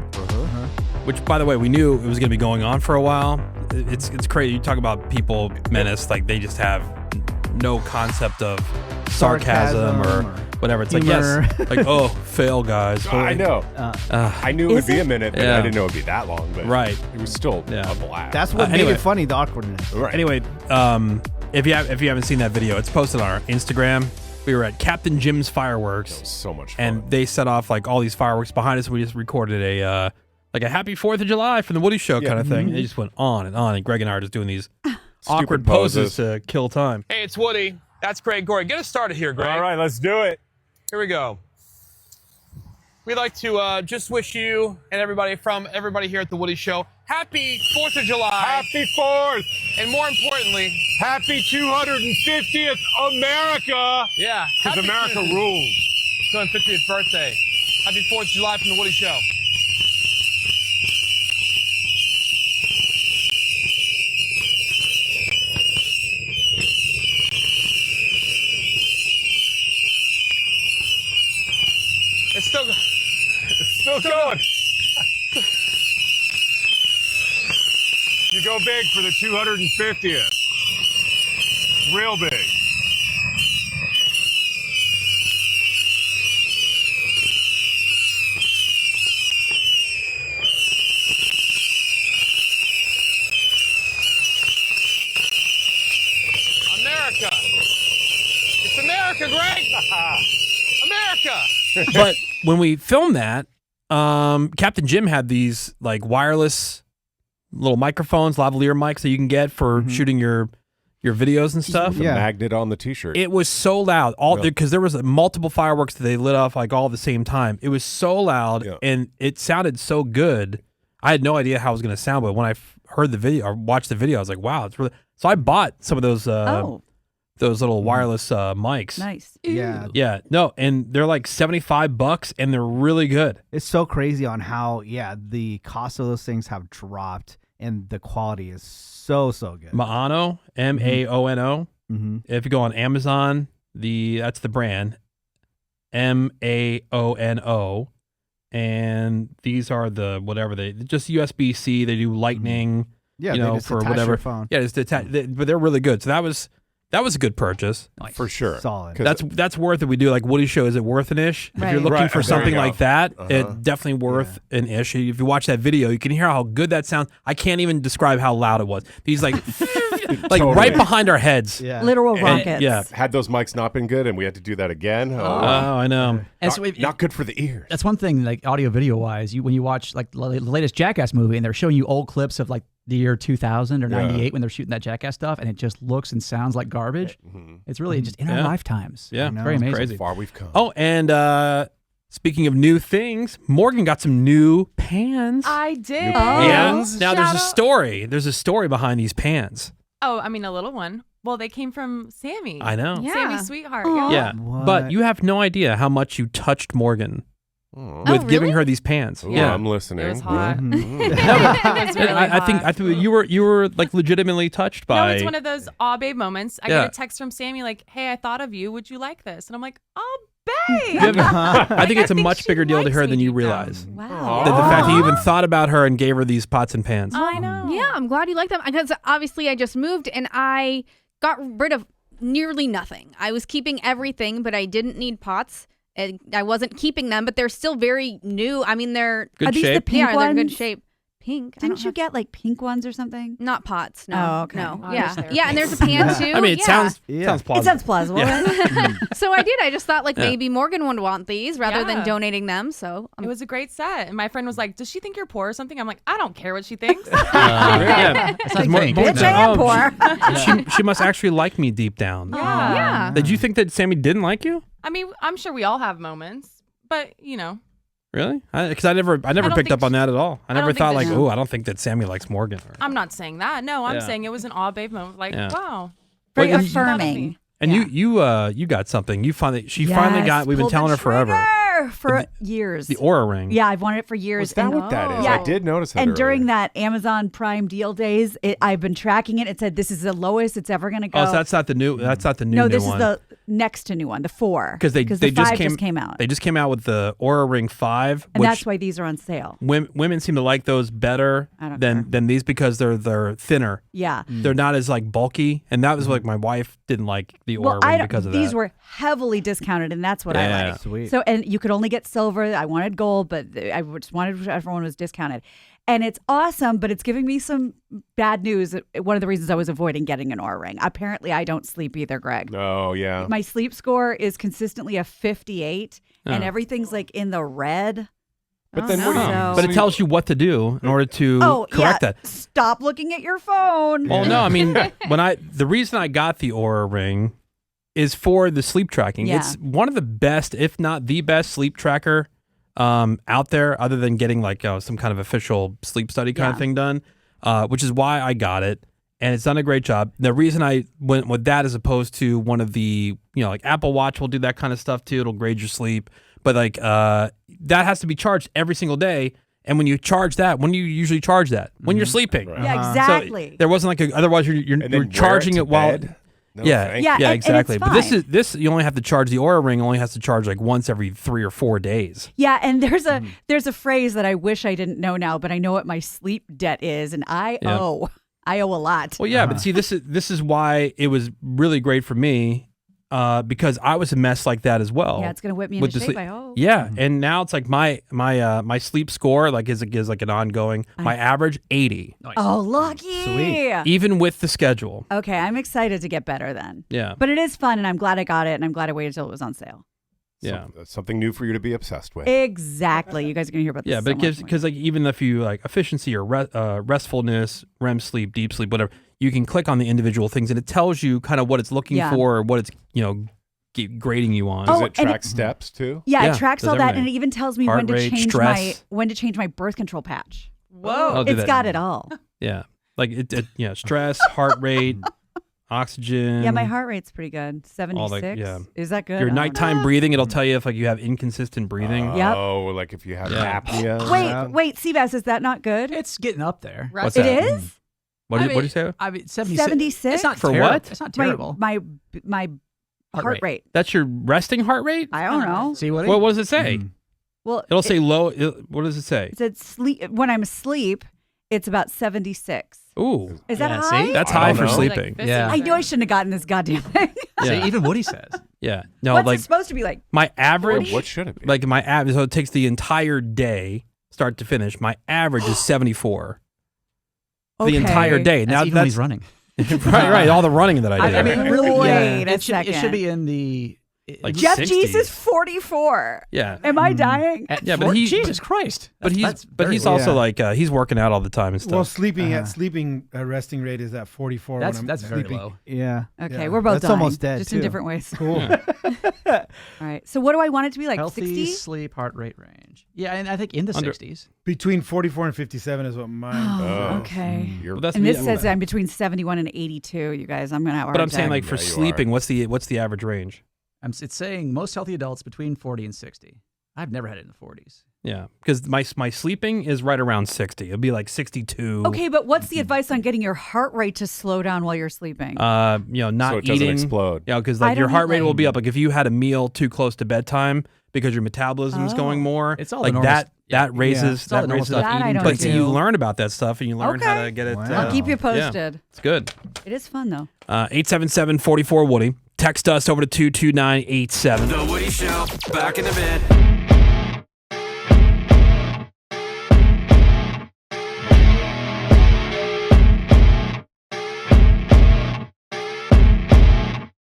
Which, by the way, we knew it was going to be going on for a while. It's crazy. You talk about people menace, like they just have no concept of sarcasm or whatever. It's humor. like, yes, like, oh, fail, guys. I know. I knew it would be a minute, but I didn't know it would be that long. But Right. it was still a blast. That's what made anyway. it funny, the awkwardness. right. Anyway, if you haven't seen that video, it's posted on our Instagram. We were at Captain Jim's fireworks, so much fun. and they set off like all these fireworks behind us. We just recorded a like a Happy 4th of July from the Woody Show kind of thing. And it just went on, and Greg and I are just doing these awkward poses to kill time. Hey, it's Woody. That's Greg Gorey. Get us started here, Greg. All right, let's do it. Here we go. We'd like to just wish you and everybody here at the Woody Show happy 4th of July. Happy 4th. And more importantly, Happy 250th America. yeah, Because happy America rules. 250th birthday. Happy 4th of July from the Woody Show. It's still going. You go big for the 250th. Real big. America. It's America, Greg. America. But when we filmed that, Captain Jim had these like wireless little microphones, lavalier mics that you can get for shooting your videos and stuff. The magnet on the t-shirt. It was so loud, because there was multiple fireworks that they lit off like all at the same time. It was so loud, and it sounded so good. I had no idea how it was going to sound, but when I heard the video or watched the video, I was like, "Wow, it's really." So I bought some of those little wireless mics. Nice. Yeah. Yeah, no, and they're like $75, and they're really good. It's so crazy on how, the cost of those things have dropped and the quality is so good. Maono, Maono. Mm-hmm. If you go on Amazon, that's the brand, Maono, and these are the whatever just USB-C. They do Lightning. Yeah, you they know, just for attach whatever your phone. Yeah, but they're really good. So that was a good purchase. For sure. Solid. That's worth it. We do like Woody Show. Is it worth an ish? If you're looking for something like that, it's definitely worth an ish. If you watch that video, you can hear how good that sounds. I can't even describe how loud it was. These like right behind our heads. Yeah. Literal rockets. Yeah. Had those mics not been good and we had to do that again. Oh, I know. And so Not good for the ears. That's one thing, like audio video wise. When you watch like the latest Jackass movie, and they're showing you old clips of like the year 2000 or 98 when they're shooting that Jackass stuff, and it just looks and sounds like garbage. It's really just in our lifetimes. Yeah, it's very amazing. Crazy. How far we've come. Oh, and speaking of new things, Morgan got some new pans. I did. New pans? Now there's a story. There's a story behind these pans. Oh, I mean, a little one. Well, they came from Sammy. I know. Yeah. Sammy's sweetheart. Aw. Yeah, but you have no idea how much you touched Morgan with giving really? her these pans. Ooh, Yeah, I'm listening. It was hot. Mhm. It was really I think hot. you were like legitimately touched by. No, it's one of those aw babe moments. I Yeah. get a text from Sammy like, "Hey, I thought of you. Would you like this?" And I'm like, "Oh, babe." You haven't- I think it's a I think much she bigger deal to likes her me than you deep down. realize. Wow. The fact that you even thought about her and gave her these pots and pans. I know. Yeah, I'm glad you like them because obviously I just moved and I got rid of nearly nothing. I was keeping everything, but I didn't need pots. And I wasn't keeping them, but they're still very new. I mean, they're Good Are these the shape. pink yeah, they're good ones? shape. Pink. I Didn't don't you have- get like pink ones or something? not pots? No. Oh, okay. No. Oh, yeah. there's Yeah, and there's a pan too. I mean, it yeah. sounds Yeah. sounds It plausible. sounds plausible. So I did. I just thought like Yeah. maybe Morgan would want these rather than Yeah. donating them. So It was a great set. And my friend was like, "Does she think you're poor or something?" I'm like, "I don't care what she thinks." Yeah, It's like pink. Bitch, I am poor. she must actually like me deep down. yeah. Did you think that Sammy didn't like you? I mean, I'm sure we all have moments, but Really? Because I never don't picked think up on that at all. I I don't never think thought that like, she- oh, I don't think that Sammy likes Morgan. Or, I'm not saying that. No, I'm Yeah. saying it was an aw babe moment. Like, Yeah. wow. Very Well, She thought of affirming. me. and Yeah. you got something. You finally finally got. We've been pulled the telling her forever. trigger for years. The Aura ring. Yeah, I've wanted it for years. Was that and what that is? Yeah. I did notice that And earlier. during that Amazon Prime deal days, I've been tracking it. It said this is the lowest it's ever going to go. Oh, so that's not the new. That's not the new. no, new this one. is the next to new one, the 4. because they the just 5 came out, They just came out with the Aura Ring 5, and which that's why these are on sale. women seem to like those better I don't than these because they're thinner. Yeah. They're not as like bulky, and that was like my wife didn't like the Aura Well, Ring because of these that. were heavily discounted, and that's what I Yeah. like. Sweet. So, and you could only get silver. I wanted gold, but I just wanted everyone was discounted. And it's awesome, but it's giving me some bad news. One of the reasons I was avoiding getting an Oura ring. Apparently, I don't sleep either, Greg. Oh, yeah. My sleep score is consistently a 58, and Oh. everything's like in the red. But then Oh, what do you no. But it tells you what to do in order to Oh, correct yeah. that. Stop looking at your phone. Well, no, I mean, the reason I got the Aura Ring is for the sleep tracking. Yeah. It's one of the best, if not the best, sleep tracker out there, other than getting like some kind of official sleep study kind of Yeah. thing done, which is why I got it. And it's done a great job. The reason I went with that as opposed to one of the, like Apple Watch will do that kind of stuff too. It'll grade your sleep. But like that has to be charged every single day. And when you charge that, when do you usually charge that? When you're sleeping. Yeah, So exactly. there wasn't like otherwise you're And then wear charging to it while. bed? No, Yeah, thank Yeah, you. and exactly. it's But fine. this you only have to charge the Aura Ring. Only has to charge like once every 3 or 4 days. Yeah, and there's a phrase that I wish I didn't know now, but I know what my sleep debt is, and I Yeah. owe a lot. Well, yeah, but see, this is why it was really great for me, because I was a mess like that as well. Yeah, it's gonna whip me with into the shape. sleep. I hope. Yeah, and now it's like my sleep score like is like an ongoing. My average 80, Oh, lucky. Sweet. even with the schedule. Okay, I'm excited to get better then. Yeah, But it is fun, and I'm glad I got it, and I'm glad I waited till it was on sale. yeah. Something new for you to be obsessed with. Exactly. You guys are gonna hear about this. Yeah, but so it gives much more. because like even if you like efficiency or restfulness, REM sleep, deep sleep, whatever, you can click on the individual things and it tells you kind of what it's looking Yeah. for or what it's grading you on. Does Oh, it and track steps too? Yeah, Yeah, it tracks does all that, everything. and it even tells me Heart when to rate, change stress. my birth control patch. Whoa. I'll do It's that. got it all. Yeah, like stress, heart rate, oxygen. Yeah, my heart rate's pretty good. 76. yeah. Is that good? Your I don't know. nighttime breathing, it'll tell you if like you have inconsistent breathing. Yep. Oh, like if you have Yeah. apnea. Wait, Seabass, is that not good? It's getting up there. What's It that? is? What I do you say? I mean, 76. 76? It's not For terrible. what? It's not terrible. My heart rate. rate. That's your resting heart rate? I don't know. See what? What does it say? Well, It'll say low. What does it say? it said sleep when I'm asleep, it's about 76. Ooh, Is that Yeah, high? see? that's I high don't for know. sleeping. Like, Yeah. I knew I shouldn't have gotten this goddamn thing. See, Yeah. even Woody says. Yeah. No, What's like it supposed to be like? my average. What should it be? Like my average. So it takes the entire day, start to finish. My average is 74. The entire day. That's Now even when he's running. right. All the running that I did. I mean, really, Wait yeah, a it should second. be in the like Jeff 60s. Jeers is 44. Yeah. Am I dying? Yeah, but Jesus Christ. But he's also like he's working out all the time and stuff. Well, sleeping resting rate is at 44. That's when I'm very sleeping. low. Yeah. Okay, Yeah. we're both That's dying, almost dead, just in too. different ways. Cool. All right. So what do I want it to be like? Healthy 60? sleep heart rate range. Yeah, and I think in the 60s. Between 44 and 57 is what mine. Oh, okay. Well, that's And me. this says I'm between 71 and 82. You guys, I'm gonna have a hard But I'm saying time. like for Yeah, you sleeping, what's the average range? It's saying most healthy adults between 40 and 60. I've never had it in the 40s. Yeah, because my sleeping is right around 60. It'll be like 62. Okay, but what's the advice on getting your heart rate to slow down while you're sleeping? Not So it doesn't eating. explode. Yeah, because I like your don't heart eat rate will late. be up. Like if you had a meal too close to bedtime because your metabolism is going more. It's all the like normal that raises It's all the normal stuff. That I eating don't But crazy. so you learn about that stuff and you learn how Okay. to get it. I'll keep you posted. Yeah, it's good. It is fun though. 877-44-WOODY. Text us over to 22987. The Woody Show, back in a bit.